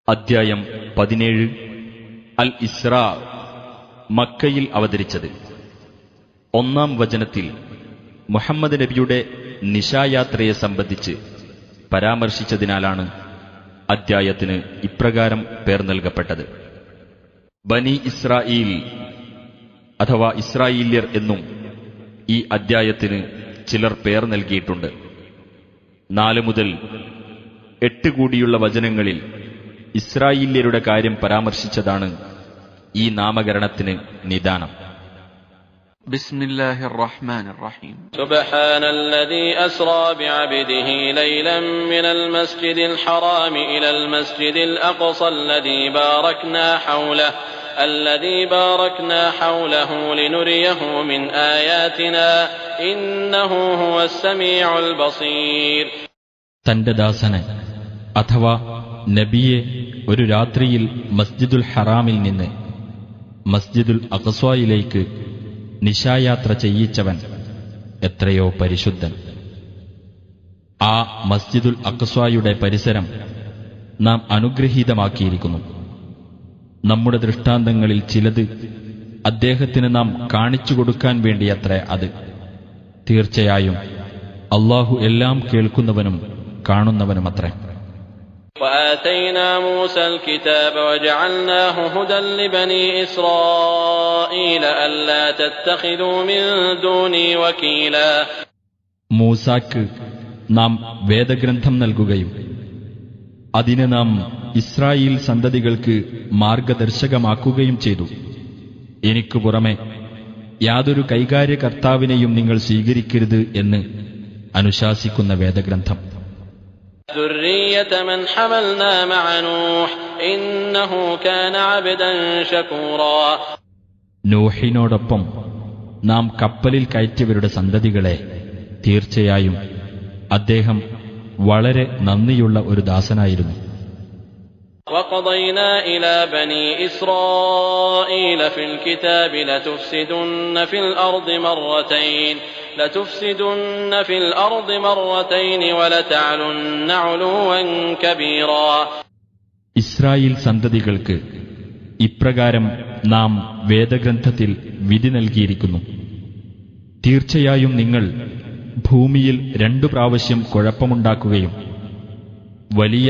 അദ്ധ്യായം 17 അൽ ഇസ്രാ. മക്കയിൽ അവതരിച്ചത്. 1-ാം വചനത്തിൽ മുഹമ്മദ് നബിയുടെ നിശായാത്രയെ സംബന്ധിച്ച് പരാമർശിച്ചതിനാലാണ് അദ്ധ്യായത്തിന് ഇപ്രകാരം പേർ നൽകപ്പെട്ടത്. ബനി ഇസ്രായീൽ അഥവാ ഇസ്രായേല്യർ എന്നും ഈ അദ്ധ്യായത്തിന് ചിലർ പേർ നൽകിയിട്ടുണ്ട്. 4 മുതൽ 8 കൂടിയുള്ള വചനങ്ങളിൽ ഇസ്രായേല്യരുടെ കാര്യം പരാമർശിച്ചതാണ് ഈ നാമകരണത്തിന് നിദാനം. ബിസ്മില്ലാഹിർ റഹ്മാനിർ റഹീം. സുബ്ഹാനല്ലദീ അസ്റാ ബിഅബ്ദിഹി ലൈലൻ മിനൽ മസ്ജിദിൽ ഹറാമി ഇലൽ മസ്ജിദിൽ അഖ്സല്ലദീ ബാറക്നാ ഹൗലഹു ലിനുരിയഹു മിൻ ആയാതിനാ ഇന്നഹു ഹുവസ് സമീഉൽ ബസീർ. തന്റെ ദാസനെ അഥവാ നബിയെ ഒരു രാത്രിയിൽ മസ്ജിദുൽ ഹറാമിൽ നിന്ന് മസ്ജിദുൽ അഖ്സായിലേക്ക് നിശായാത്ര ചെയ്യിച്ചവൻ എത്രയോ പരിശുദ്ധൻ. ആ മസ്ജിദുൽ അഖ്സായുടെ പരിസരം നാം അനുഗ്രഹീതമാക്കിയിരിക്കുന്നു. നമ്മുടെ ദൃഷ്ടാന്തങ്ങളിൽ ചിലത് അദ്ദേഹത്തിന് നാം കാണിച്ചു കൊടുക്കാൻ വേണ്ടിയത്രേ അത്. തീർച്ചയായും അല്ലാഹു എല്ലാം കേൾക്കുന്നവനും കാണുന്നവനുമത്രേ. وآتينا موسى الكتاب وجعلناه هدى لبني إسرائيل ألا تتخذوا من دوني وكيلا. മൂസാക്ക് നാം വേദഗ്രന്ഥം നൽകുകയും അതിനെ നാം ഇസ്രായേൽ സന്തതികൾക്ക് മാർഗദർശകമാക്കുകയും ചെയ്തു. എനിക്കു പുറമെ യാതൊരു കൈകാര്യകർത്താവിനെയും നിങ്ങൾ സ്വീകരിക്കരുത് എന്ന് അനുശാസിക്കുന്ന വേദഗ്രന്ഥം. ذرية من حملنا مع نوح إنه كان عبدا شكورا. നൂഹിനോടൊപ്പം നാം കപ്പലിൽ കയറ്റിയവരുടെ സന്തതികളെ തീർച്ചയായും അദ്ദേഹം വളരെ നന്ദിയുള്ള ഒരു ദാസനായിരുന്നു. وقضينا إلى بني إسرائيل في الكتاب لتفسدن في الأرض مرتين ولتعلن علوا كبيرا. ഇസ്രായേൽ സന്തതികൾക്ക് ഇപ്രകാരം നാം വേദഗ്രന്ഥത്തിൽ വിധി നൽകിയിരിക്കുന്നു. തീർച്ചയായും നിങ്ങൾ ഭൂമിയിൽ 2 പ്രാവശ്യം കുഴപ്പമുണ്ടാക്കുകയും വലിയ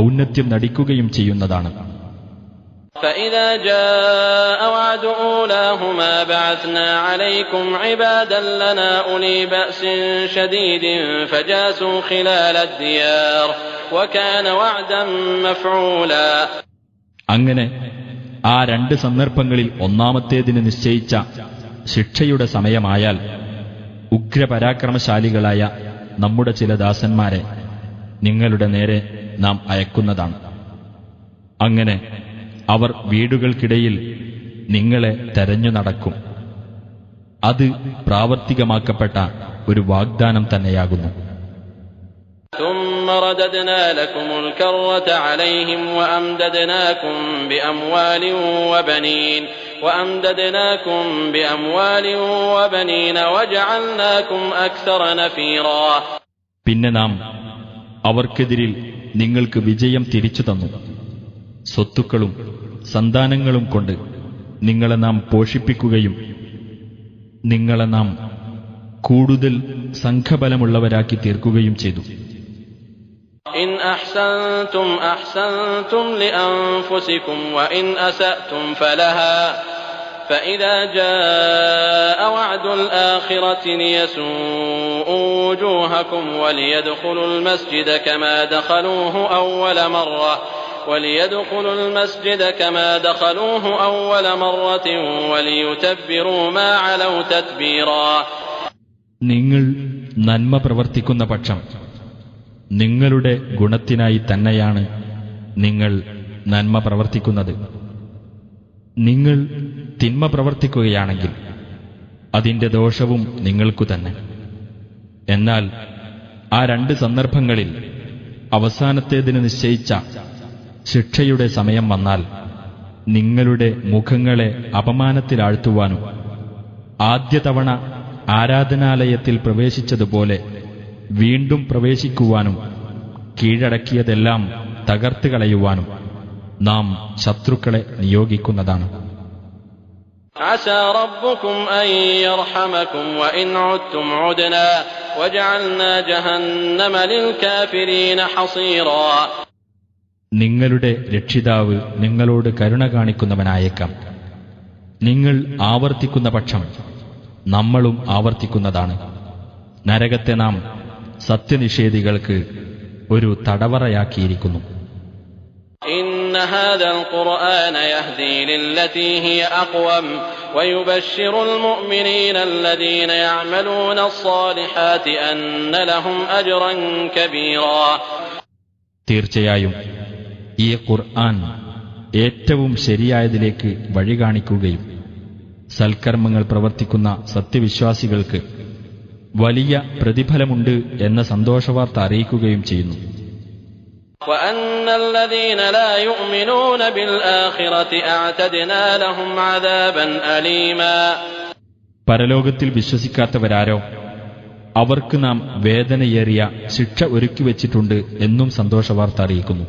ഔന്നത്യം നടിക്കുകയും ചെയ്യുന്നതാണ്. فإذا جاء وعد أولاهما بعثنا عليكم عبادا لنا أولي بأس شديد فجاسوا خلال الديار وكان وعدا مفعولا. അങ്ങനെ ആ 2 സന്ദർഭങ്ങളിൽ ഒന്നാമത്തേതിന് നിശ്ചയിച്ച ശിക്ഷയുടെ സമയമായാൽ ഉഗ്രപരാക്രമശാലികളായ നമ്മുടെ ചില ദാസന്മാരെ നിങ്ങളുടെ നേരെ നാം അയക്കുന്നതാണ്. അങ്ങനെ അവർ വീടുകൾക്കിടയിൽ നിങ്ങളെ തെരഞ്ഞു നടക്കും. അത് പ്രാവർത്തികമാക്കപ്പെട്ട ഒരു വാഗ്ദാനം തന്നെയാകുന്നു. ثم رددنا لكم الكرة عليهم وأمددناكم بأموال وبنين وجعلناكم أكثر نفيرا. പിന്നെ നാം അവർക്കെതിരിൽ നിങ്ങൾക്ക് വിജയം തിരിച്ചു തന്നു. സ്വത്തുക്കളും സന്താനങ്ങളും കൊണ്ട് നിങ്ങളെ നാം പോഷിപ്പിക്കുകയും നിങ്ങളെ നാം കൂടുതൽ സംഘബലമുള്ളവരാക്കി തീർക്കുകയും ചെയ്തു. إن أحسنتم أحسنتم لأنفسكم وإن أسأتم فلها فإذا جاء وعد الآخرة ليسوءوا وجوهكم وليدخلوا المسجد كما دخلوه أول مرة وليتبروا ما علوا تتبيرا. നിങ്ങൾ നന്മ പ്രവർത്തിക്കുന്ന പക്ഷം നിങ്ങളുടെ ഗുണത്തിനായി തന്നെയാണ് നിങ്ങൾ നന്മ പ്രവർത്തിക്കുന്നത്. നിങ്ങൾ തിന്മ പ്രവർത്തിക്കുകയാണെങ്കിൽ അതിന്റെ ദോഷവും നിങ്ങൾക്കു തന്നെ. എന്നാൽ ആ 2 സന്ദർഭങ്ങളിൽ അവസാനത്തേതിന് നിശ്ചയിച്ച ശിക്ഷയുടെ സമയം വന്നാൽ നിങ്ങളുടെ മുഖങ്ങളെ അപമാനത്തിലാഴ്ത്തുവാനും ആദ്യ തവണ ആരാധനാലയത്തിൽ പ്രവേശിച്ചതുപോലെ വീണ്ടും പ്രവേശിക്കുവാനും കീഴടക്കിയതെല്ലാം തകർത്തുകളയുവാനും നാം ശത്രുക്കളെ നിയോഗിക്കുന്നതാണ്. عسى ربكم أن يرحمكم وإن عدتم عدنا وجعلنا جهنم للكافرين حصيرا. നിങ്ങളുടെ രക്ഷിതാവ് നിങ്ങളോട് കരുണ കാണിക്കുന്നവനായേക്കാം. നിങ്ങൾ ആവർത്തിക്കുന്ന പക്ഷം നമ്മളും ആവർത്തിക്കുന്നതാണ്. നരകത്തെ നാം സത്യനിഷേധികൾക്ക് ഒരു തടവറയാക്കിയിരിക്കുന്നു. إن هذا القرآن يهدي للتي هي أقوم ويبشر المؤمنين الذين يعملون الصالحات أن لهم أجرا كبيرا. തീർച്ചയായും ഈ ഖുർആൻ ഏറ്റവും ശരിയായതിലേക്ക് വഴി കാണിക്കുകയും സൽക്കർമ്മങ്ങൾ പ്രവർത്തിക്കുന്ന സത്യവിശ്വാസികൾക്ക് വലിയ പ്രതിഫലമുണ്ട് എന്ന സന്തോഷവാർത്ത അറിയിക്കുകയും ചെയ്യുന്നു. وأن الذين لا يؤمنون بالآخرة أعتدنا لهم عذابا أليما. പരലോകത്തിൽ വിശ്വസിക്കാത്തവരാരോ അവർക്ക് നാം വേദനയേറിയ ശിക്ഷ ഒരുക്കിവെച്ചിട്ടുണ്ട് എന്നും സന്തോഷവാർത്ത അറിയിക്കുന്നു.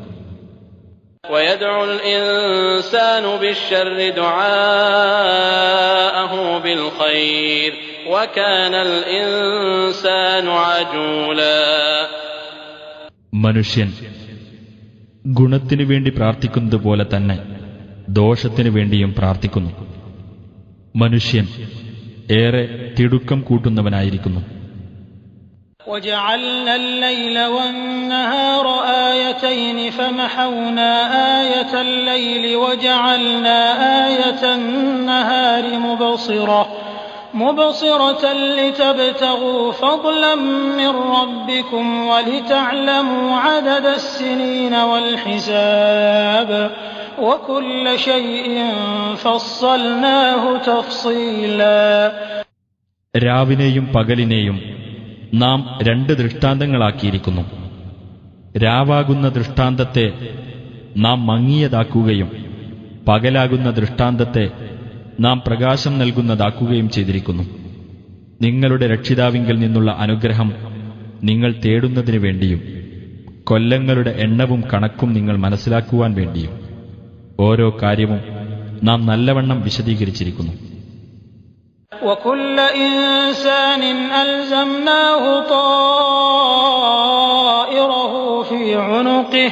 ويدعو الإنسان بالشر دعاءه بالخير وكان الإنسان عجولا. മനുഷ്യൻ ഗുണത്തിനു വേണ്ടി പ്രാർത്ഥിക്കുന്നത് പോലെ തന്നെ ദോഷത്തിനു വേണ്ടിയും പ്രാർത്ഥിക്കുന്നു. മനുഷ്യൻ ഏറെ തിടുക്കം കൂട്ടുന്നവനായിരിക്കുന്നു. وجعلنا الليل والنهار آيتين فمحونا آية الليل وجعلنا آية النهار مبصرة لتبتغوا فضلا من ربكم ولتعلموا عدد السنين والحساب وكل شيء فصلناه تفصيلا. രാവിനെയും പകലിനെയും നാം രണ്ട് ദൃഷ്ടാന്തങ്ങളാക്കിയിരിക്കുന്നു. രാവാകുന്ന ദൃഷ്ടാന്തത്തെ നാം മങ്ങിയതാക്കുകയും പകലാകുന്ന ദൃഷ്ടാന്തത്തെ നാം പ്രകാശം നൽകുന്നതാക്കുകയും ചെയ്തിരിക്കുന്നു. നിങ്ങളുടെ രക്ഷിതാവിങ്കിൽ നിന്നുള്ള അനുഗ്രഹം നിങ്ങൾ തേടുന്നതിനു വേണ്ടിയും കൊല്ലങ്ങളുടെ എണ്ണവും കണക്കും നിങ്ങൾ മനസ്സിലാക്കുവാൻ വേണ്ടിയും ഓരോ കാര്യവും നാം നല്ലവണ്ണം വിശദീകരിച്ചിരിക്കുന്നു. وكل إنسان ألزمناه طائره في عنقه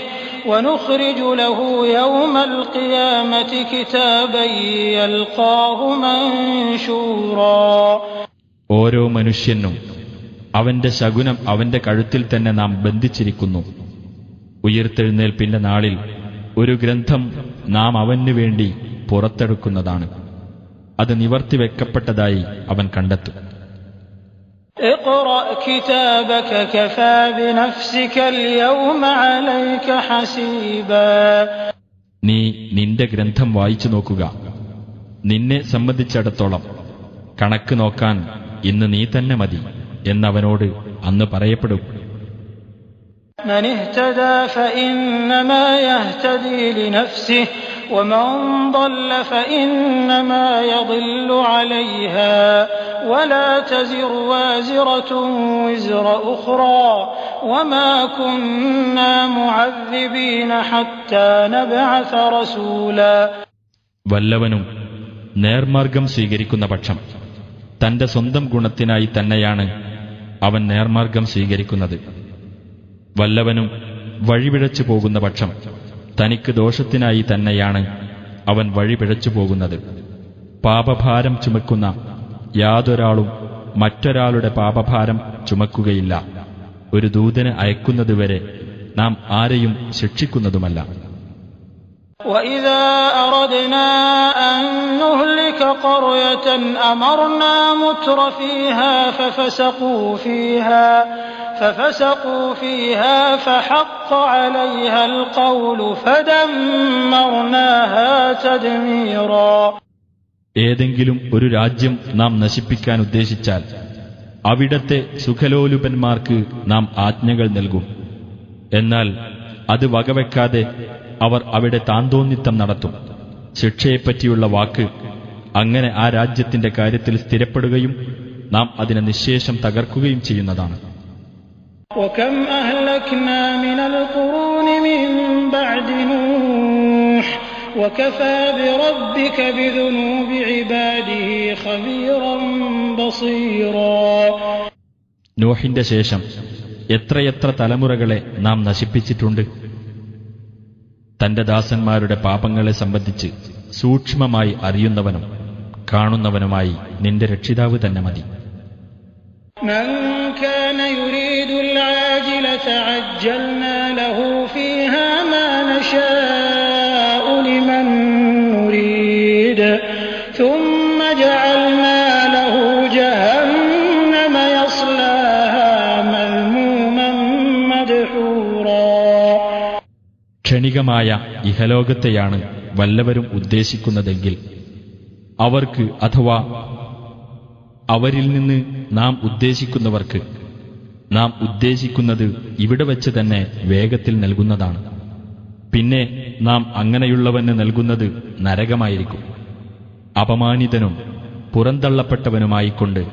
ونخرج له يوم القيامة كتابا يلقاه منشورا. ഓരോ മനുഷ്യനും അവന്റെ ശകുനം അവന്റെ കഴുത്തിൽ തന്നെ നാം ബന്ധിച്ചിരിക്കുന്നു. ഉയിർത്തെഴുന്നേൽപ്പിന്റെ നാളിൽ ഒരു ഗ്രന്ഥം നാം അവനു വേണ്ടി പുറത്തെടുക്കുന്നതാണ്. അത് നിവർത്തിവെക്കപ്പെട്ടതായി അവൻ കണ്ടെത്തും. اقرأ كتابك كفى بنفسك اليوم عليك حسيبا. നീ നിന്റെ ഗ്രന്ഥം വായിച്ചു നോക്കുക. നിന്നെ സംബന്ധിച്ചിടത്തോളം കണക്ക് നോക്കാൻ ഇന്ന് നീ തന്നെ മതി എന്നവനോട് അന്ന് പറയപ്പെടും. من اهتدى فإنما يهتدي لنفسه ومن ضل فإنما يضل عليها ولا تزر وازرة وزر أخرى وما كنا معذبين حتى نبعث رسولا. വല്ലവനും നേർമാർഗം സ്വീകരിക്കുന്ന പക്ഷം തന്റെ സ്വന്തം ഗുണത്തിനായി തന്നെയാണ് അവൻ നേർമാർഗം സ്വീകരിക്കുന്നത്. വല്ലവനും വഴിപിഴച്ചു പോകുന്ന പക്ഷം തനിക്ക് ദോഷത്തിനായി തന്നെയാണ് അവൻ വഴിപിഴച്ചു പോകുന്നത്. പാപഭാരം ചുമക്കുന്ന യാതൊരാളും മറ്റൊരാളുടെ പാപഭാരം ചുമക്കുകയില്ല. ഒരു ദൂതനെ അയക്കുന്നതുവരെ നാം ആരെയും ശിക്ഷിക്കുന്നതുമല്ല. وَإِذَا أَرَدْنَا أَن نُّهْلِكَ قَرْيَةً أَمَرْنَا مُتْرَفِيهَا فَفَسَقُوا فِيهَا فَحَقَّ عَلَيْهَا الْقَوْلُ فَدَمَّرْنَاهَا تَدْمِيرًا. ഏതെങ്കിലും ഒരു രാജ്യം നാം നശിപ്പിക്കാൻ ഉദ്ദേശിച്ചാൽ അവിടത്തെ സുഖലോലുപന്മാർക്ക് നാം ആജ്ഞകൾ നൽകും. എന്നാൽ അത് വകവെക്കാതെ അവർ അവിടെ താന്തോന്നിത്തം നടത്തും. ശിക്ഷയെപ്പറ്റിയുള്ള വാക്ക് അങ്ങനെ ആ രാജ്യത്തിന്റെ കാര്യത്തിൽ സ്ഥിരപ്പെടുകയും നാം അതിനെ നിശ്ശേഷം തകർക്കുകയും ചെയ്യുന്നതാണ്. وَكَمْ أَهْلَكْنَا مِنَ الْقُرُونِ مِنْ بَعْدِ نُوحٍ وكفى بربك بذنوب عباده خبيرا بصيرا. നോഹിന്റെ ശേഷം എത്രയെത്ര തലമുറകളെ നാം നശിപ്പിച്ചിട്ടുണ്ട്. തന്റെ ദാസന്മാരുടെ പാപങ്ങളെ സംബന്ധിച്ച് സൂക്ഷ്മമായി അറിയുന്നവനും കാണുന്നവനുമായി നിന്റെ രക്ഷിതാവ് തന്നെ മതി. من كان يريد العاجلة عجلنا له فيها ما نشاء لمن نريد ثم جعلنا له جهنم يصلاها مذموما مدحورا. ക്ഷണികമായ ഇഹലോകത്തെയാണ് വല്ലവരും ഉദ്ദേശിക്കുന്നതെങ്കിൽ അവർക്ക് അഥവാ അവരിൽ നിന്ന് നാം ഉദ്ദേശിക്കുന്നവർക്ക് നാം ഉദ്ദേശിക്കുന്നത് ഇവിടെ വച്ച് തന്നെ വേഗത്തിൽ നൽകുന്നതാണ്. പിന്നെ നാം അങ്ങനെയുള്ളവന് നൽകുന്നത് നരകമായിരിക്കും. അപമാനിതനും പുറന്തള്ളപ്പെട്ടവനുമായിക്കൊണ്ട്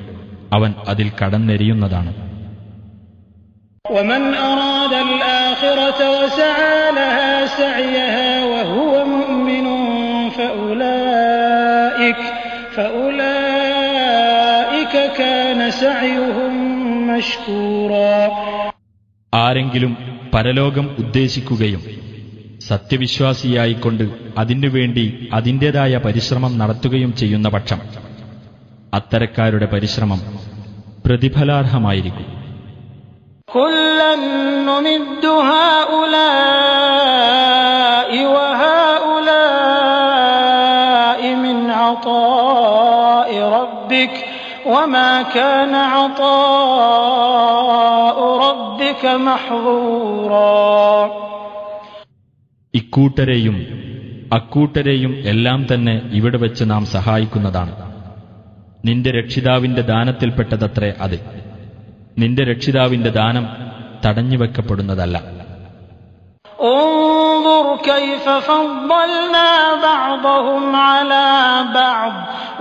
അവൻ അതിൽ കടന്നെരിയുന്നതാണ്. ومن أراد الآخرة وسعى لها سعيها وهو مؤمن فأولئك كان سعيهم مشكورا. ആരെങ്കിലും പരലോകം ഉദ്ദേശിക്കുകയും സത്യവിശ്വാസിയായിക്കൊണ്ട് അതിനുവേണ്ടി അതിൻ്റെതായ പരിശ്രമം നടത്തുകയും ചെയ്യുന്ന പക്ഷം അത്തരക്കാരുടെ പരിശ്രമം പ്രതിഫലാർഹമായിരിക്കും. كُلًّا نُّمِدُّ هَٰؤُلَاءِ وَهَٰؤُلَاءِ مِنْ عَطَاءِ رَبِّكَ وَمَا كَانَ عَطَاءُ رَبِّكَ مَحْظُورًا. ഇക്കൂട്ടരെയും അക്കൂട്ടരെയും എല്ലാം തന്നെ ഇവിടെ വെച്ച് നാം സഹായിക്കുന്നതാണ്. നിന്റെ രക്ഷിതാവിന്റെ ദാനത്തിൽപ്പെട്ടതത്രേ അത്. നിന്റെ രക്ഷിതാവിന്റെ ദാനം തടഞ്ഞുവെക്കപ്പെടുന്നതല്ല. انظُرْ كَيْفَ فَضَّلْنَا بَعْضَهُمْ عَلَى بَعْضٍ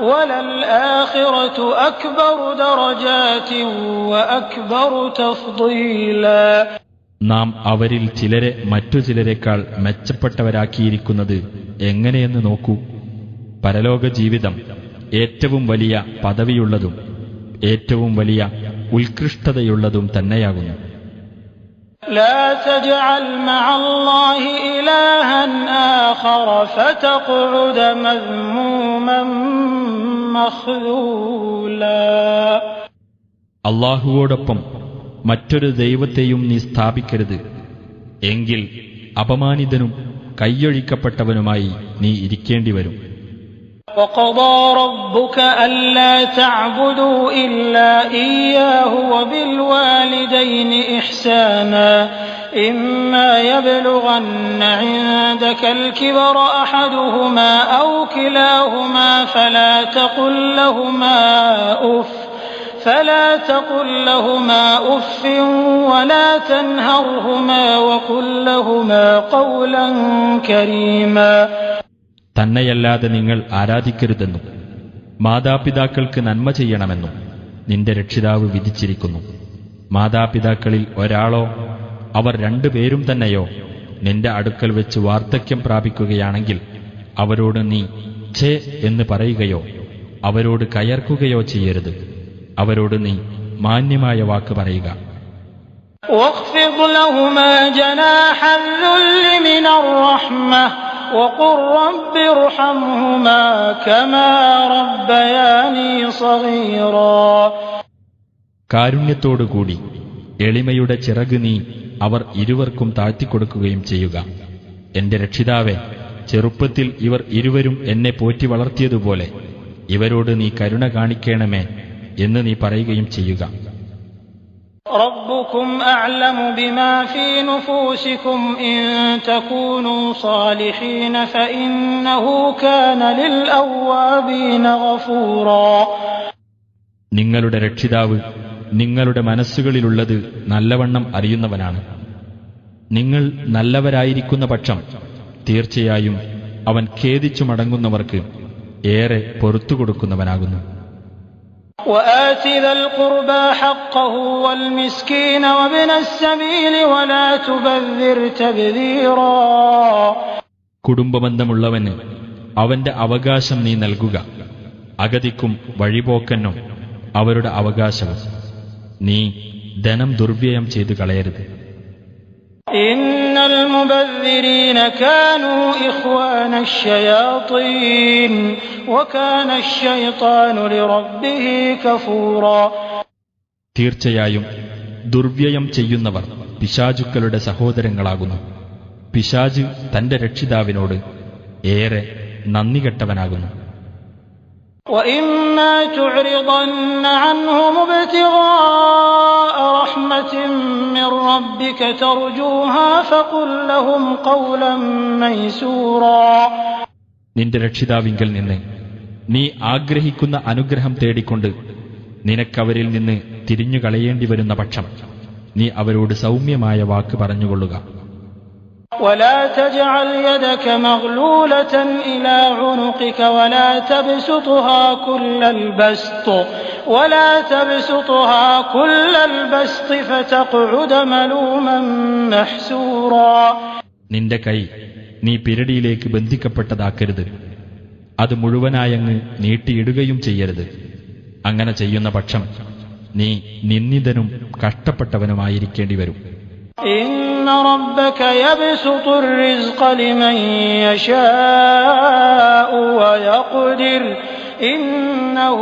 وَلَلْآخِرَةُ أَكْبَرُ دَرَجَاتٍ وَأَكْبَرُ تَفْضِيلًا. നാം അവരിൽ ചിലരെ മറ്റു ചിലരെക്കാൾ മെച്ചപ്പെട്ടവരാക്കിയിരിക്കുന്നത് എങ്ങനെയെന്ന് നോക്കൂ. പരലോക ജീവിതം ഏറ്റവും വലിയ പദവിയുള്ളതും ഏറ്റവും വലിയ ഉത്കൃഷ്ടതയുള്ളതും തന്നെയാകുന്നു. لا تجعل مع الله إلها آخر فتقعد مذموما مخذولا. അല്ലാഹുവോടൊപ്പം മറ്റൊരു ദൈവത്തെയും നീ സ്ഥാപിക്കരുത്, എങ്കിൽ അപമാനിതനും കൈയൊഴിക്കപ്പെട്ടവനുമായി നീ ഇരിക്കേണ്ടി വരും. وقضى ربك ألا تعبدوا إلا إياه وبالوالدين إحسانا إما يبلغن عندك الكبر أحدهما أو كلاهما فلا تقل لهما أف ولا تنهرهما وقل لهما قولا كريما. തന്നെയല്ലാതെ നിങ്ങൾ ആരാധിക്കരുതെന്നും മാതാപിതാക്കൾക്ക് നന്മ ചെയ്യണമെന്നും നിന്റെ രക്ഷിതാവ് വിധിച്ചിരിക്കുന്നു. മാതാപിതാക്കളിൽ ഒരാളോ അവർ രണ്ടുപേരും തന്നെയോ നിന്റെ അടുക്കൽ വെച്ച് വാർദ്ധക്യം പ്രാപിക്കുകയാണെങ്കിൽ അവരോട് നീ ഛേ എന്ന് പറയുകയോ അവരോട് കയർക്കുകയോ ചെയ്യരുത്. അവരോട് നീ മാന്യമായ വാക്ക് പറയുക. واخفض لهما جناح الذل من الرحمة وقل رب ارحمهما كما ربياني صغيرا. കാരുണ്യത്തോടുകൂടി എളിമയുടെ ചിറക് നീ അവർ ഇരുവർക്കും താഴ്ത്തിക്കൊടുക്കുകയും ചെയ്യുക. എന്റെ രക്ഷിതാവേ, ചെറുപ്പത്തിൽ ഇവർ ഇരുവരും എന്നെ പോറ്റി വളർത്തിയതുപോലെ ഇവരോട് നീ കരുണ കാണിക്കണമേ എന്ന് നീ പറയുകയും ചെയ്യുക. ربكم أعلم بما في نفوسكم إن تكونوا صالحين فإنه كان للأوابين غفورا. നിങ്ങളുടെ രക്ഷിതാവ് നിങ്ങളുടെ മനസ്സുകളിലുള്ളത് നല്ലവണ്ണം അറിയുന്നവനാണ്. നിങ്ങൾ നല്ലവരായിരിക്കുന്ന പക്ഷം തീർച്ചയായും അവൻ ഖേദിച്ചു മടങ്ങുന്നവർക്ക് ഏറെ പൊറുത്തുകൊടുക്കുന്നവനാകുന്നു. وآت ذا القربى حقه والمسكين وابن السبيل ولا تبذر تبذيرا. കുടുംബബന്ധമുള്ളവന് അവന്റെ അവകാശം നീ നൽകുക. അഗതിക്കും വഴിപോക്കനും അവരുടെ അവകാശവും. നീ ധനം ദുർവ്യയം ചെയ്തു കളയരുത്. ഇന്നൽ മുബദ്ദിരീന കാനൂ ഇഖ്വാന അശ്ശയാത്തീൻ വകാന അശ്ശൈത്താനു ലിറബ്ബിഹി കഫൂറാ. തീർച്ചയായും ദുർവ്യയം ചെയ്യുന്നവർ പിശാചുക്കളുടെ സഹോദരങ്ങളാകുന്നു. പിശാച് തന്റെ രക്ഷിതാവിനോട് ഏറെ നന്ദികെട്ടവനാകുന്നു. وَإِمَّا تُعْرِضَنَّ عَنْهُمُ ابْتِغَاءَ رَحْمَةٍ مِّن رَّبِّكَ تَرْجُوهَا فَقُل لَّهُمْ قَوْلًا مَّيْسُورًا. നിന്റെ രക്ഷിതാവിങ്കൽ നിന്ന് നീ ആഗ്രഹിക്കുന്ന അനുഗ്രഹം തേടിക്കൊണ്ട് നിനക്കവരിൽ നിന്ന് തിരിഞ്ഞു കളയേണ്ടി വരുന്ന പക്ഷം നീ അവരോട് സൗമ്യമായ വാക്ക് പറഞ്ഞുകൊള്ളുക. ولا تجعل يدك مغلولة إلى عنقك ولا تبسطها كل البسط فتقعد ملوما محسورا. നിന്റെ കൈ നീ പിരടിയിലേക്ക് ബന്ധിക്കപ്പെട്ടതാക്കരുത്. അത് മുഴുവനായങ്ങ് നീട്ടിയിടുകയും ചെയ്യരുത്. അങ്ങനെ ചെയ്യുന്ന പക്ഷം നീ നിന്ദിതനും കഷ്ടപ്പെട്ടവനുമായിരിക്കേണ്ടി വരും. إن ربك يبسط الرزق لمن يشاء ويقدر إنه